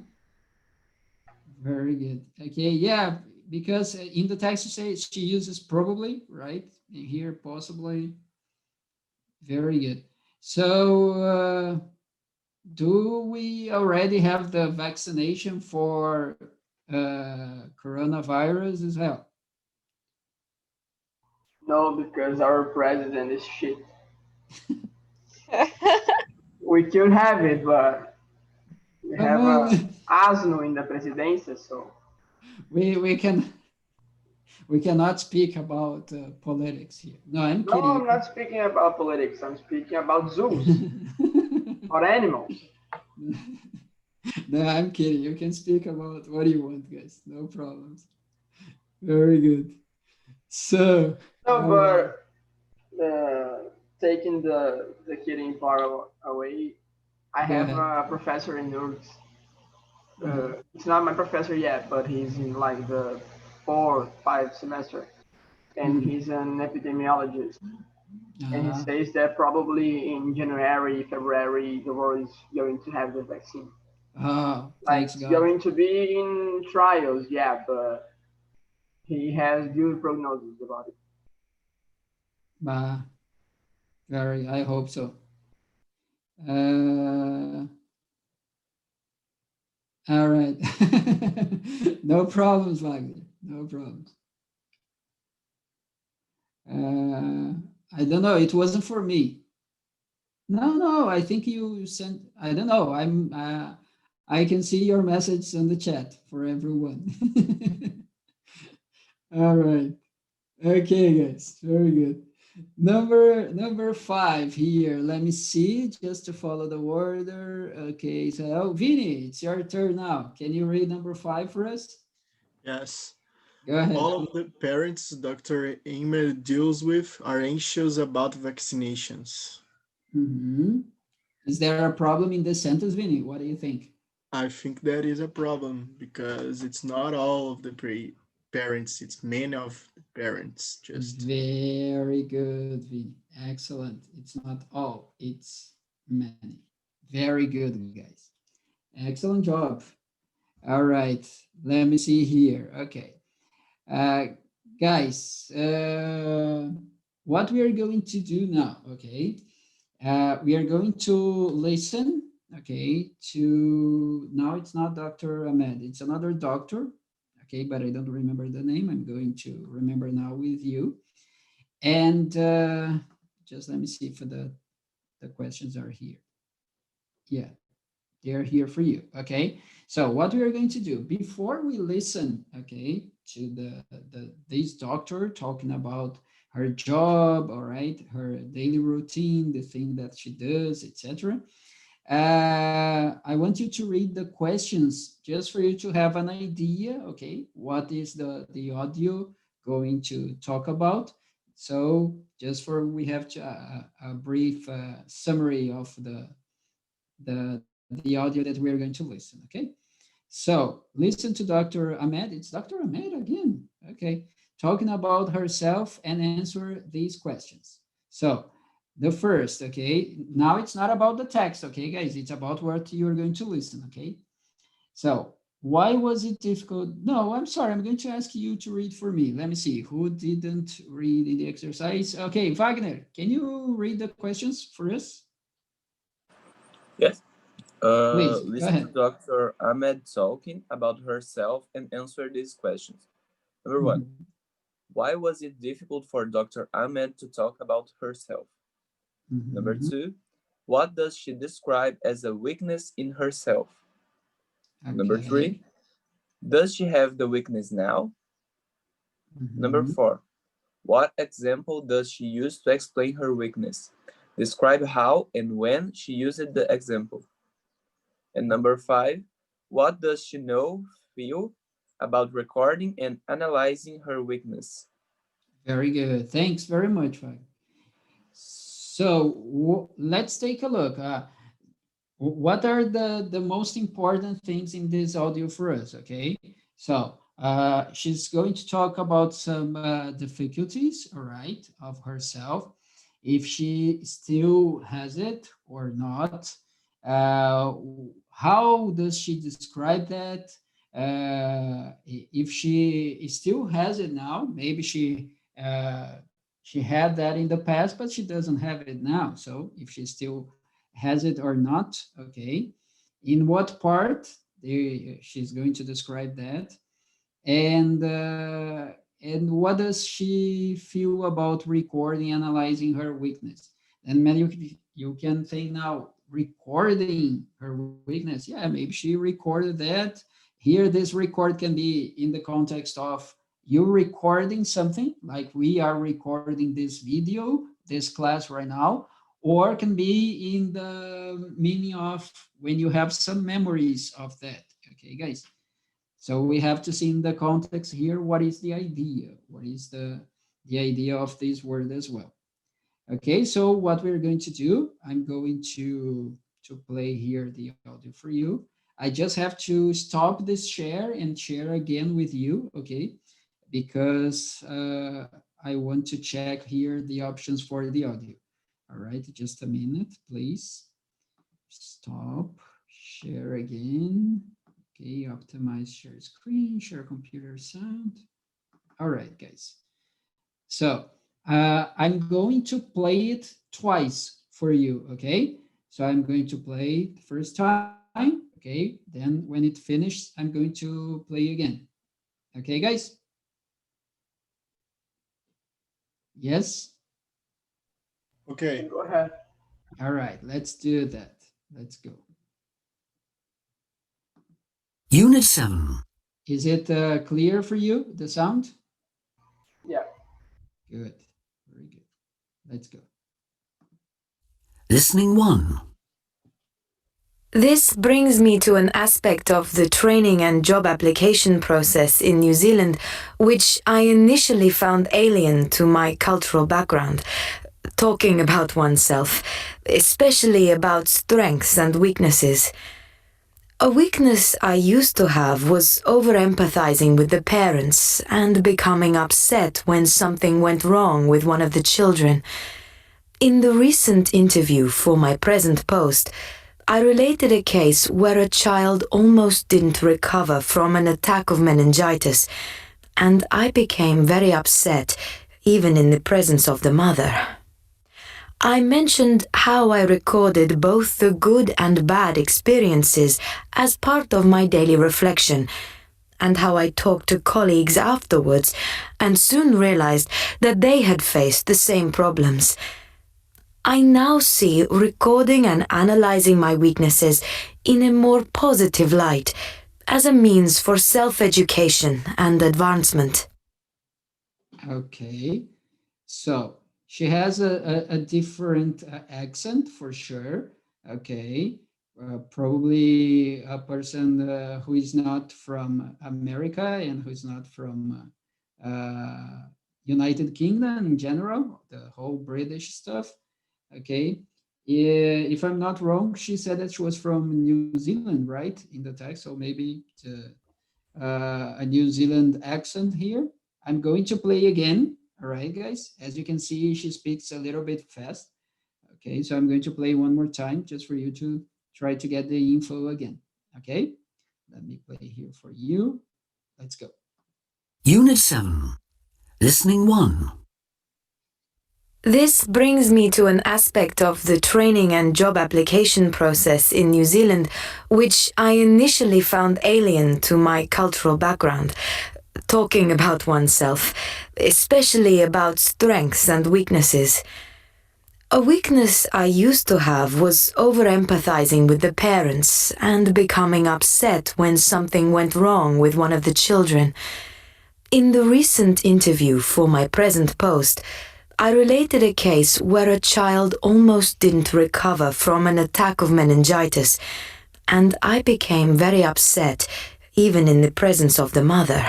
Very good. Okay, yeah, because in the text you say she uses probably, right? And here possibly. Very good. So do we already have the vaccination for coronavirus as well? No, because our president is shit. We could have it, but we have asno in the presidência, so we cannot speak about politics here. No, I'm no, kidding. I'm not speaking about politics. I'm speaking about zoos or animals. No, I'm kidding. You can speak about what you want, guys. No problems. Very good. So, No, but taking the kidding part away, I have a professor in NURBS. It's not my professor yet, but he's in like the 4th, 5th semester, and he's an epidemiologist. And he says that probably in January, February, the world is going to have the vaccine. Oh, like thanks it's God. going to be in trials, yeah, but he has good prognosis about it. Very, I hope so. All right. No problems, Wagner. No problems. I don't know. It wasn't for me. No, no. I think you sent. I don't know. I can see your message on the chat for everyone. All right. Okay, guys. Very good. Number 5 here. Let me see, just to follow the order. Okay, so oh, Vini, it's your turn now. Can you read number 5 for us? Yes. Go ahead. All of the parents Dr. Eimer deals with are anxious about vaccinations. Mhm. Is there a problem in this sentence, Vini? What do you think? I think that is a problem because it's not all of the parents, it's many of the parents just. Very good, Vini. Excellent. It's not all, it's many. Very good, guys. Excellent job. All right. Let me see here. Okay. Uh, guys, what we are going to do now, okay? We are going to listen, okay, to, now it's not Dr. Ahmed, it's another doctor, okay, but I don't remember the name. I'm going to remember now with you. And just let me see if the questions are here. Yeah, they're here for you, okay? So what we are going to do, before we listen, okay, to this doctor talking about her job, all right, her daily routine, the thing that she does, etc. I want you to read the questions just for you to have an idea, okay, what is the audio going to talk about. So just for we have to, a brief summary of the audio that we're going to listen, okay? So listen to Dr. Ahmed. It's Dr. Ahmed again, okay, talking about herself and answer these questions. So the first, okay, now it's not about the text, okay, guys, it's about what you're going to listen, okay? So why was it difficult? No, I'm sorry, I'm going to ask you to read for me. Let me see, who didn't read in the exercise? Okay, Wagner, can you read the questions for us? Yes. Please, go Listen to ahead. Dr. Ahmed talking about herself and answer these questions. Number 1. Mhm. Why was it difficult for Dr. Ahmed to talk about herself? Number Mhm. 2. What does she describe as a weakness in herself? Number 3. Okay. Does she have the weakness now? Number Mhm. 4. What example does she use to explain her weakness? Describe how and when she used the example. And number 5, what does she feel about recording and analyzing her weakness? Very good. Thanks very much, Wagner. So let's take a look. What are the most important things in this audio for us, okay? So she's going to talk about some difficulties, all right, of herself, if she still has it or not. Uh, how does she describe that? If she still has it now, maybe she had that in the past, but she doesn't have it now. So if she still has it or not, okay, in what part she's going to describe that, and what does she feel about recording, analyzing her weakness. And maybe you can think now, recording her weakness, yeah, maybe she recorded that. Here this record can be in the context of you recording something like we are recording this video, this class right now, or can be in the meaning of when you have some memories of that, okay, guys. So we have to see in the context here, what is the idea? What is the idea of this word as well? Okay, so what we're going to do, I'm going to play here the audio for you. I just have to stop this share and share again with you, okay? Because I want to check here the options for the audio. All right, just a minute, please. Stop, share again. Okay, optimize share screen, share computer sound. All right, guys. So I'm going to play it twice for you, okay? So I'm going to play the first time, okay? Then when it finishes, I'm going to play again. Okay, guys? Yes? Okay. Go ahead. All right, let's do that. Let's go. Unit 7. Is it clear for you, the sound? Yeah. Good, very good. Let's go. Listening 1. This brings me to an aspect of the training and job application process in New Zealand, which I initially found alien to my cultural background. Talking about oneself, especially about strengths and weaknesses. A weakness I used to have was over-empathizing with the parents and becoming upset when something went wrong with one of the children. In the recent interview for my present post, I related a case where a child almost didn't recover from an attack of meningitis, and I became very upset, even in the presence of the mother. I mentioned how I recorded both the good and bad experiences as part of my daily reflection, and how I talked to colleagues afterwards and soon realized that they had faced the same problems. I now see recording and analyzing my weaknesses in a more positive light as a means for self-education and advancement. Okay, so she has a different accent for sure. Okay, probably a person who is not from America and who is not from United Kingdom in general, the whole British stuff. Okay, if I'm not wrong, she said that she was from New Zealand, right, in the text. So maybe a New Zealand accent here. I'm going to play again. All right, guys. As you can see, she speaks a little bit fast. Okay, so I'm going to play one more time just for you to try to get the info again. Okay, let me play here for you. Let's go. Unit 7. Listening 1. This brings me to an aspect of the training and job application process in New Zealand, which I initially found alien to my cultural background. Talking about oneself, especially about strengths and weaknesses. A weakness I used to have was over-empathizing with the parents and becoming upset when something went wrong with one of the children. In the recent interview for my present post, I related a case where a child almost didn't recover from an attack of meningitis, and I became very upset, even in the presence of the mother.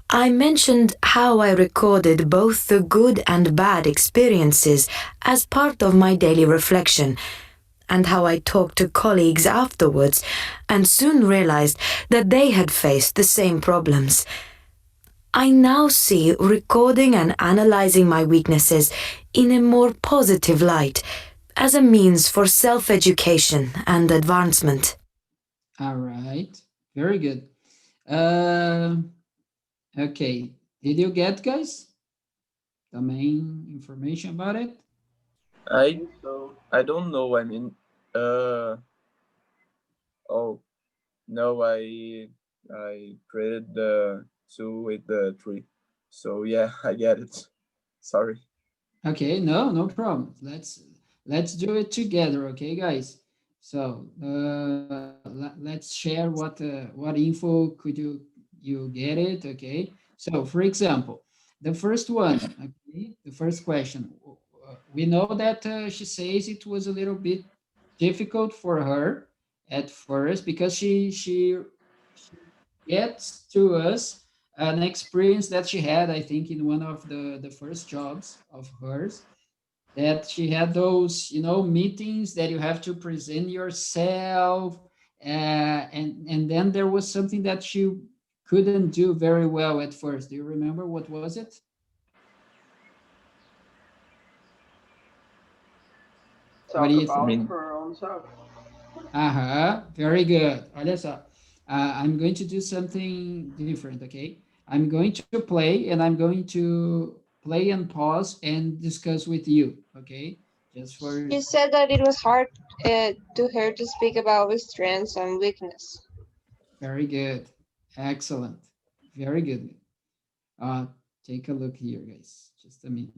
I mentioned how I recorded both the good and bad experiences as part of my daily reflection, and how I talked to colleagues afterwards and soon realized that they had faced the same problems. I now see recording and analyzing my weaknesses in a more positive light as a means for self-education and advancement. All right, very good. Okay, did you get, guys, the main information about it? I So I don't know. I mean, oh no, I created the 2 with the 3. So yeah, I get it. Sorry. Okay, no problem. Let's do it together, okay, guys? So let's share what info could you get it, okay? So for example, the first one, okay, the first question, we know that she says it was a little bit difficult for her at first because she gets to us an experience that she had, I think, in one of the first jobs of hers, that she had those, meetings that you have to present yourself, and then there was something that she couldn't do very well at first. Do you remember what was it? What talk do you I think? about mean, her own self. Very good. Olha só. I'm going to do something different, okay? I'm going to play and I'm going to play and pause and discuss with you, okay? Just for You said that it was hard to her to speak about strengths and weakness. Very good. Excellent. Very good. Take a look here, guys. Just a minute.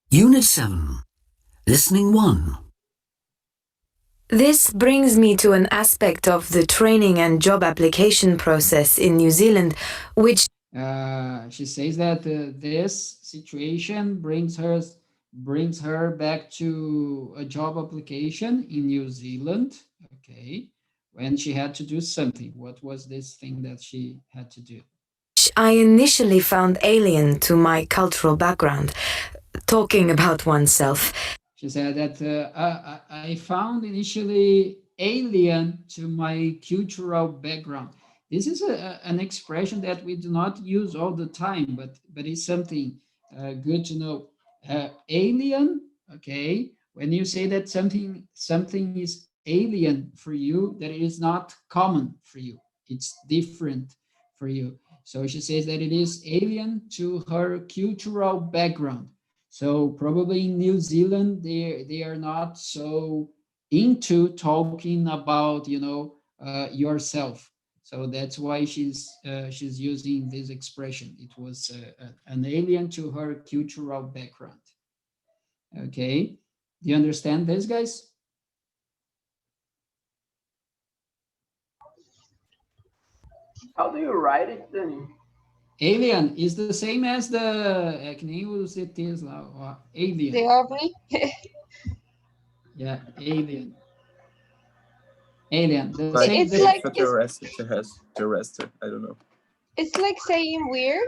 Unit 7. Listening 1. This brings me to an aspect of the training and job application process in New Zealand, which She says that this situation brings her back to a job application in New Zealand. Okay, when she had to do something. What was this thing that she had to do? I initially found alien to my cultural background, talking about oneself. She said that I found initially alien to my cultural background. This is an expression that we do not use all the time, but it's something good to know. Alien, okay, when you say that something is alien for you, that it is not common for you. It's different for you. So she says that it is alien to her cultural background. So probably in New Zealand, they are not so into talking about, yourself. So that's why she's using this expression. It was an alien to her cultural background. Okay, do you understand this, guys? How do you write it, Danny? Alien is the same as é que nem os ETs lá, ó, alien. The ovni. Yeah, alien. Alien. The Like same. It's like terrestrial. I don't know. it's like saying weird.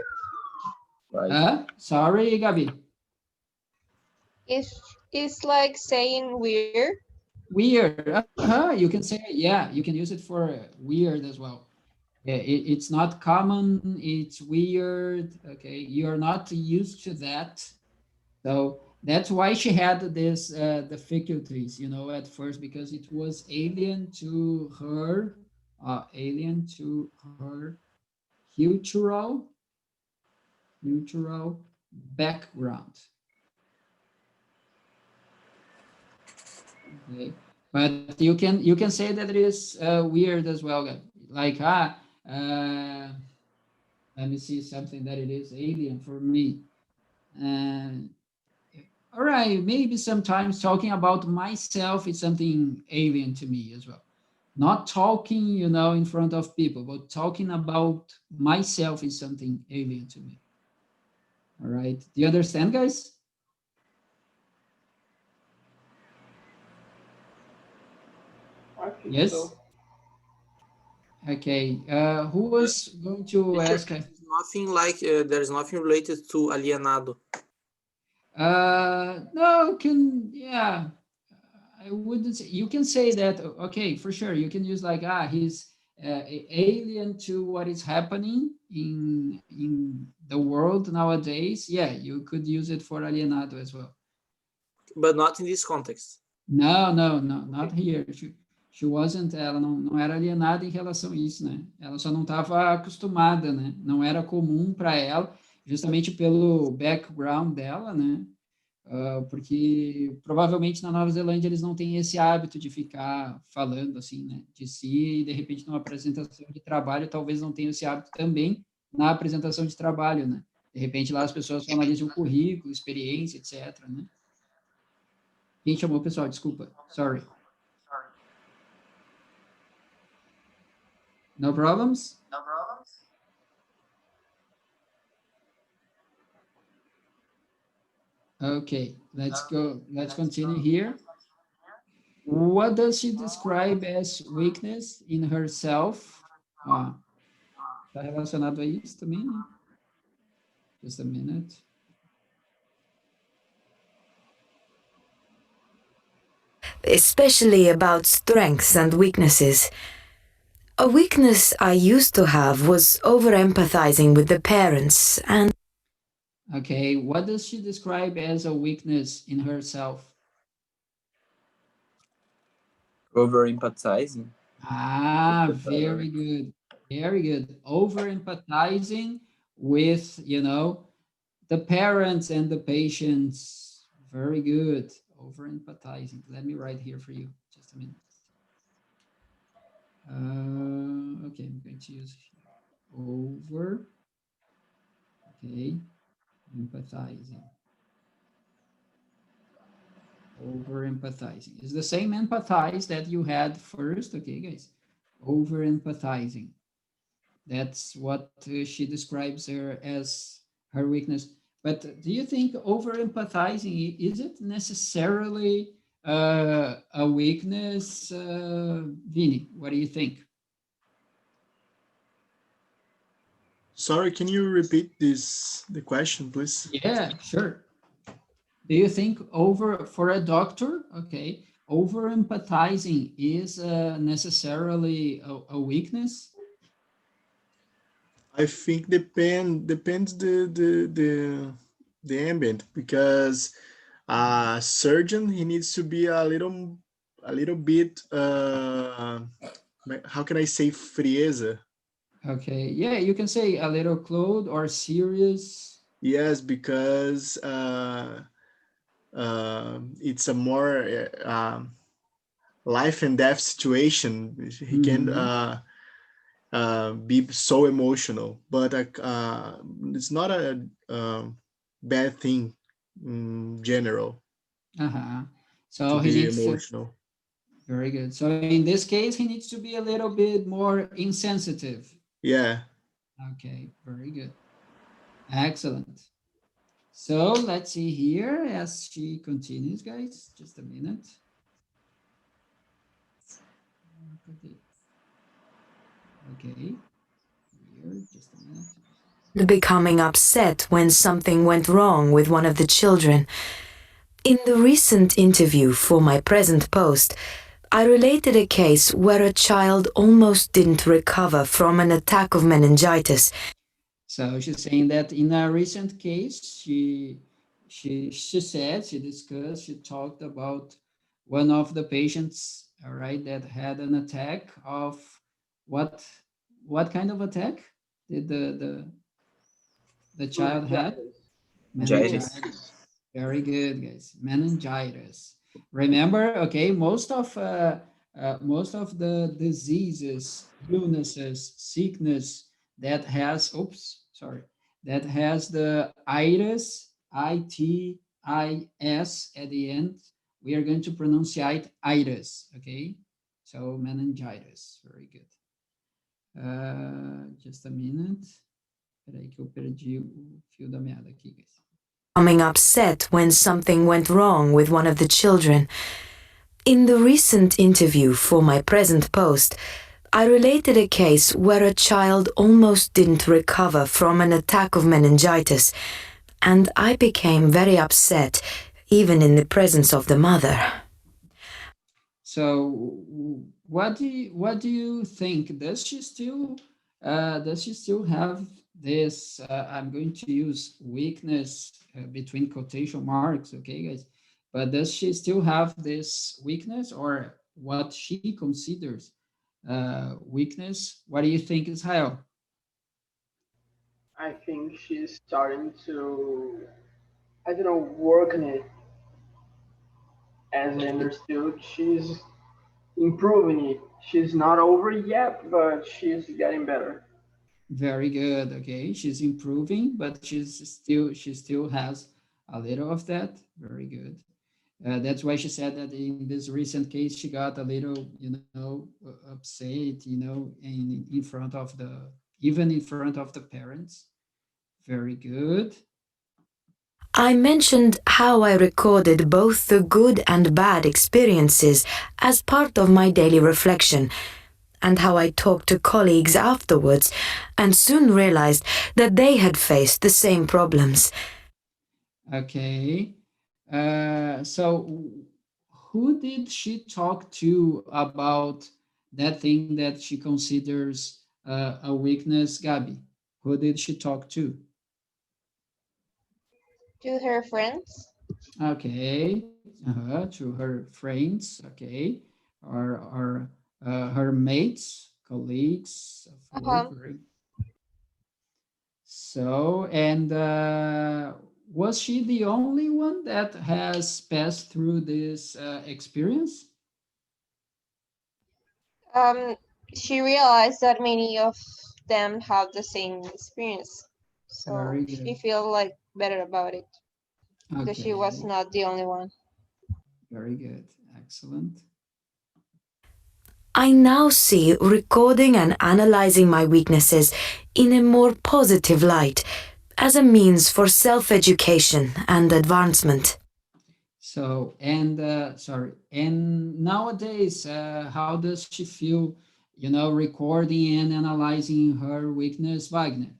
Right? Sorry, Gabi. It's like saying weird. Weird. You can say, yeah, you can use it for weird as well. Yeah, it's not common, it's weird. Okay, you're not used to that. So that's why she had this difficulties, at first, because it was alien to her cultural background. Okay, but you can say that it is weird as well, like let me see something that it is alien for me. All right, maybe sometimes talking about myself is something alien to me as well. Not talking, in front of people, but talking about myself is something alien to me. All right, do you understand, guys? I think Yes. so. Okay, who was going to ask? Nothing like there's nothing related to alienado. No, yeah, I wouldn't say, you can say that, okay, for sure. You can use like, he's alien to what is happening in the world nowadays. Yeah, you could use it for alienado as well. But not in this context. No, not here. She wasn't, ela não era alienada em relação a isso, né? Ela só não estava acostumada, né? Não era comum para ela, justamente pelo background dela, né? Porque provavelmente na Nova Zelândia eles não têm esse hábito de ficar falando assim, né? De si, e de repente numa apresentação de trabalho talvez não tenham esse hábito também na apresentação de trabalho, né? De repente lá as pessoas só analisam o currículo, experiência, etc, né? Quem chamou o pessoal? Desculpa. Sorry. No problems? Okay, let's go. Let's continue here. What does she describe as weakness in herself? Tá relacionado a isso também, né? Just a minute. Especially about strengths and weaknesses. A weakness I used to have was over-empathizing with the parents and... Okay, what does she describe as a weakness in herself? Over-empathizing. Very good. Very good. Over-empathizing with, the parents and the patients. Very good. over empathizing. Let me write here for you. Just a minute. Okay, I'm going to use over. Okay, empathizing. Over empathizing. It's the same empathize that you had first. Okay, guys. Over empathizing. That's what she describes her as her weakness. But do you think over empathizing, is it necessarily a weakness, Vini? What do you think? Sorry, can you repeat the question, please? Yeah, sure. Do you think for a doctor, okay, over empathizing is necessarily a weakness? I think depends the ambient, because a surgeon, he needs to be a little bit how can I say, frieza? Okay, yeah, you can say a little cold or serious. Yes, because it's a more life and death situation. He can be so emotional, but it's not a bad thing in general Uh-huh. to So he be needs to, emotional. very good. So in this case, he needs to be a little bit more insensitive. Yeah. Okay, very good. Excellent. So let's see here as she continues, guys. Just a minute. Okay, here, just a minute. Becoming upset when something went wrong with one of the children. In the recent interview for my present post, I related a case where a child almost didn't recover from an attack of meningitis. So she's saying that in a recent case, she said, she discussed, she talked about one of the patients, all right, that had an attack of what kind of attack did the child have? Meningitis. Very good, guys. Meningitis. Remember, okay, most of the diseases, illnesses, sickness that has, oops, sorry, that has the itis, I-T-I-S at the end, we are going to pronunciate itis, okay? So meningitis, very good. Just a minute. Peraí que eu perdi o fio da meada aqui, guys. Becoming upset when something went wrong with one of the children. In the recent interview for my present post, I related a case where a child almost didn't recover from an attack of meningitis, and I became very upset, even in the presence of the mother. So, what do you think? Does she still have this? I'm going to use weakness between quotation marks, okay, guys? But does she still have this weakness, or what she considers weakness? What do you think, Israel? I think she's starting to, I don't know, work on it. As I understood, she's improving it. She's not over yet, but she's getting better. Very good. Okay, she's improving, but she still has a little of that. Very good. That's why she said that in this recent case, she got a little, upset, in front of even in front of the parents. Very good. I mentioned how I recorded both the good and bad experiences as part of my daily reflection, and how I talked to colleagues afterwards and soon realized that they had faced the same problems. Okay. So who did she talk to about that thing that she considers a weakness, Gabi? Who did she talk to? To her friends. Okay, to her friends, okay, or her mates, colleagues of work. Uh-huh. So, and was she the only one that has passed through this experience? She realized that many of them have the same experience, so Very she good. feel like better about it because she was Okay, not the only one. very good. Excellent. I now see recording and analyzing my weaknesses in a more positive light as a means for self education and advancement. So, and sorry, and nowadays, how does she feel, recording and analyzing her weakness, Wagner?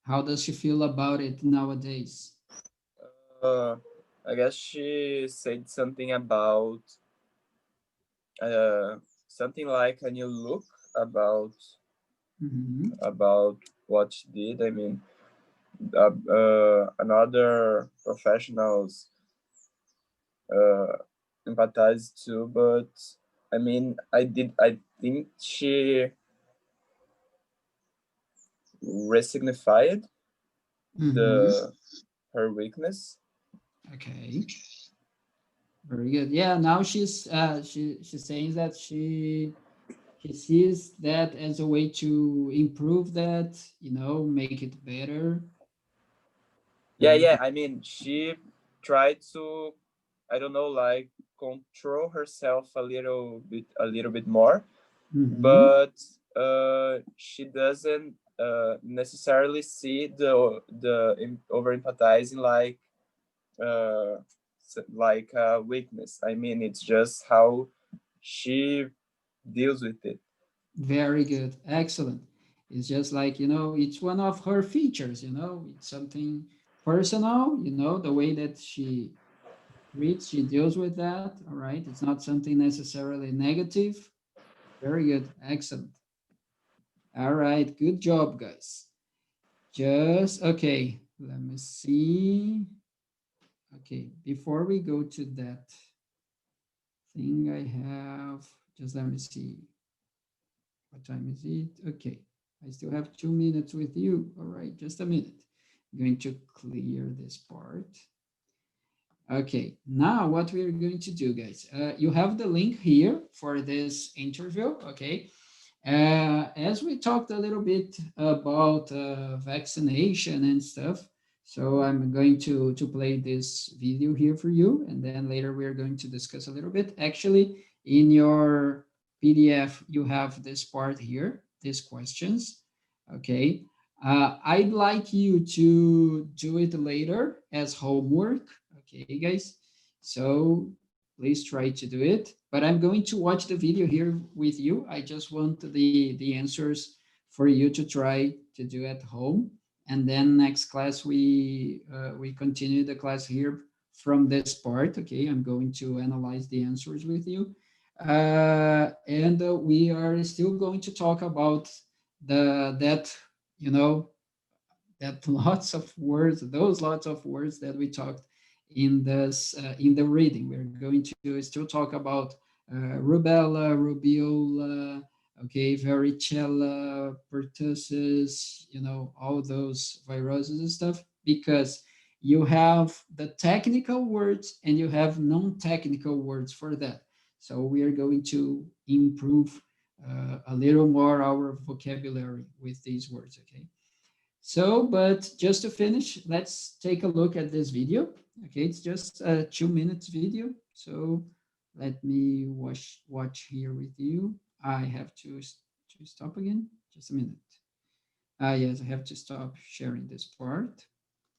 How does she feel about it nowadays? Uh, I guess she said something about something like a new look about Mhm. what she did. I mean, another professionals empathize too, but I mean, I think she resignified Mhm. her weakness. Okay, very good. Yeah, now she's saying that she sees that as a way to improve that, make it better. Very Yeah. good. I mean, she tried to, I don't know, like control herself a little bit more, Mhm. but she doesn't necessarily see the over empathizing uh, like a weakness. I mean, it's just how she deals with it. Very good. Excellent. It's just like, it's one of her features, it's something personal, the way that she deals with that. All right. It's not something necessarily negative. Very good. Excellent. All right. Good job, guys. Just, okay. Let me see. Okay. Before we go to that thing I have, just let me see. What time is it? Okay. I still have 2 minutes with you. All right. Just a minute. I'm going to clear this part. Okay, now what we're going to do, guys, you have the link here for this interview, okay? As we talked a little bit about vaccination and stuff, so I'm going to play this video here for you, and then later we're going to discuss a little bit. Actually, in your PDF, you have this part here, these questions, okay? I'd like you to do it later as homework, okay, guys? So please try to do it. But I'm going to watch the video here with you. I just want the answers for you to try to do at home. And then next class, we continue the class here from this part, okay? I'm going to analyze the answers with you. And we are still going to talk about that, you know, that lots of words, those lots of words that we talked in the reading. We're going to still talk about rubella, rubeola, okay, varicella, pertussis, all those viruses and stuff, because you have the technical words and you have non-technical words for that. So we are going to improve a little more our vocabulary with these words, okay? So, but just to finish, let's take a look at this video. Okay, it's just a 2 minutes video. So let me watch here with you. I have to stop again. Just a minute. Yes, I have to stop sharing this part.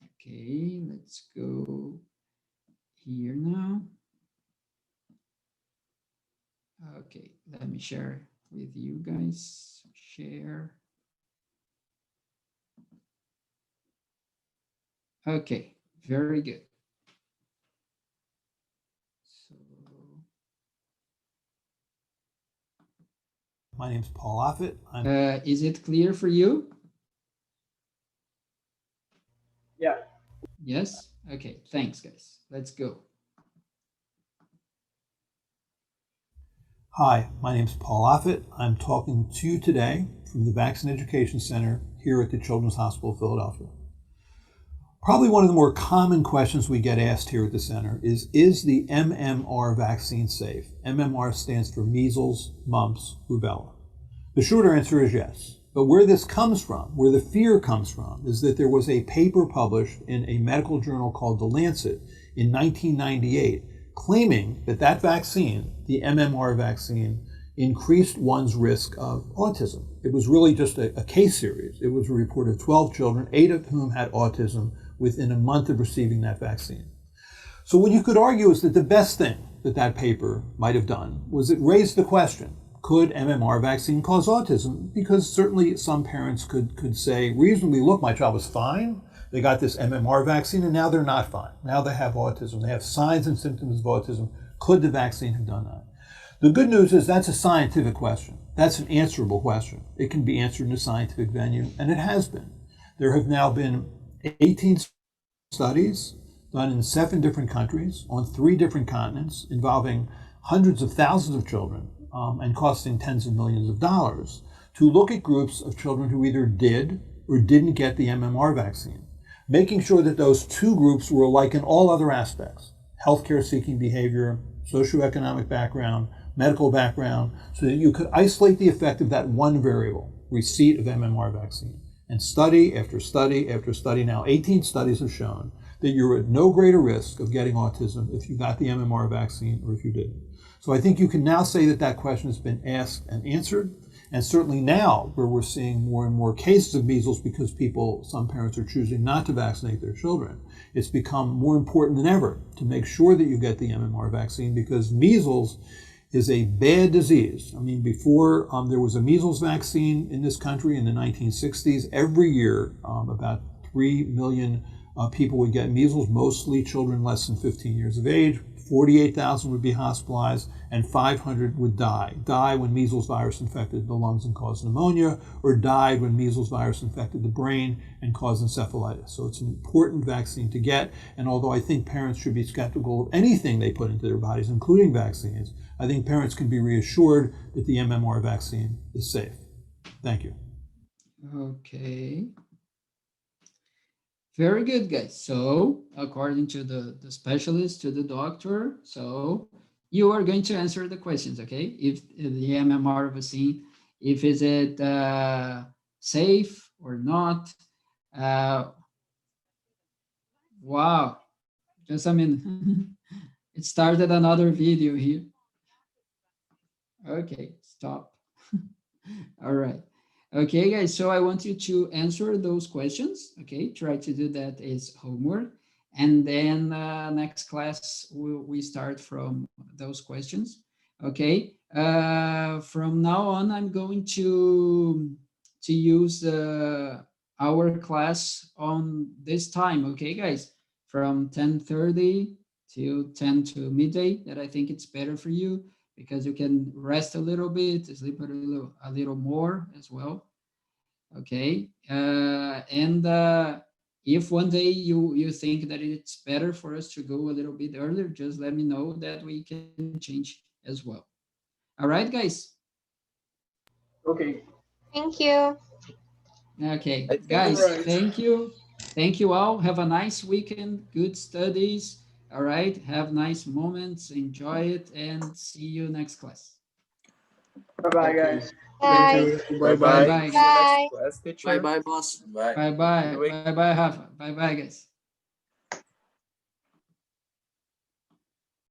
Okay, let's go here now. Okay, let me share with you guys. Share. Okay, very good. So, my name's Paul Offit. is it clear for you? Yeah. Yes? Okay, thanks, guys. Let's go. Hi, my name's Paul Offit. I'm talking to you today from the Vaccine Education Center here here at the Children's Hospital of Philadelphia. Probably one of the more common questions we get asked here at the center is the MMR vaccine safe? MMR stands for measles, mumps, rubella. The short answer is yes. But where this comes from, where the fear comes from, is that there was a paper published in a medical journal called The Lancet in 1998 claiming that that vaccine, the MMR vaccine, increased one's risk of autism. It was really just a case series. It was a report of 12 children, 8 of whom had autism within a month of receiving that vaccine. So what you could argue is that the best thing that that paper might have done was it raised the question, could MMR vaccine cause autism? Because certainly some parents could say reasonably, look, my child was fine. They got this MMR vaccine and now they're not fine. Now they have autism. They have signs and symptoms of autism. Could the vaccine have done that? The good news is that's a scientific question. That's an answerable question. It can be answered in a scientific venue, and it has been. There have now been 18 studies done in 7 different countries on 3 different continents involving hundreds of thousands of children and costing tens of millions of dollars to look at groups of children who either did or didn't get the MMR vaccine, making sure that those 2 groups were alike in all other aspects, healthcare seeking behavior, socioeconomic background, medical background, so that you could isolate the effect of that one variable, receipt of MMR vaccine. And study after study after study, now 18 studies have shown that you're at no greater risk of getting autism if you got the MMR vaccine or if you didn't. So I think you can now say that that question has been asked and answered. And certainly now, where we're seeing more and more cases of measles because some parents are choosing not to vaccinate their children, it's become more important than ever to make sure that you get the MMR vaccine, because measles is a bad disease. I mean, before there was a measles vaccine in this country in the 1960s, every year about 3 million people would get measles, mostly children less than 15 years of age. 48,000 would be hospitalized, and 500 would die when measles virus infected the lungs and caused pneumonia, or died when measles virus infected the brain and caused encephalitis. So it's an important vaccine to get, and although I think parents should be skeptical of anything they put into their bodies, including vaccines, I think parents can be reassured that the MMR vaccine is safe. Thank you. Okay. Very good, guys. So according to the specialist, to the doctor, so you are going to answer the questions, okay? If the MMR vaccine, if is it safe or not? Wow, just a minute. It started another video here. Okay, stop. All right. Okay, guys, so I want you to answer those questions, okay? Try to do that as homework. And then next class, we start from those questions, okay? From now on, I'm going to use our class on this time, okay, guys? From 10:30 to 10 to midday, that I think it's better for you, because you can rest a little bit, sleep a little more as well. Okay, and if one day you think that it's better for us to go a little bit earlier, just let me know that we can change as well. All right, guys? Okay. Thank you. Okay, I think guys, right. thank you. Thank you all. Have a nice weekend, good studies. All right, have nice moments, enjoy it, and see you next class. Bye-bye, guys. Bye. Bye-bye. Bye. See you next class, teacher. Bye bye, boss. Bye. Bye-bye. Bye-bye, Rafa. Bye-bye, guys.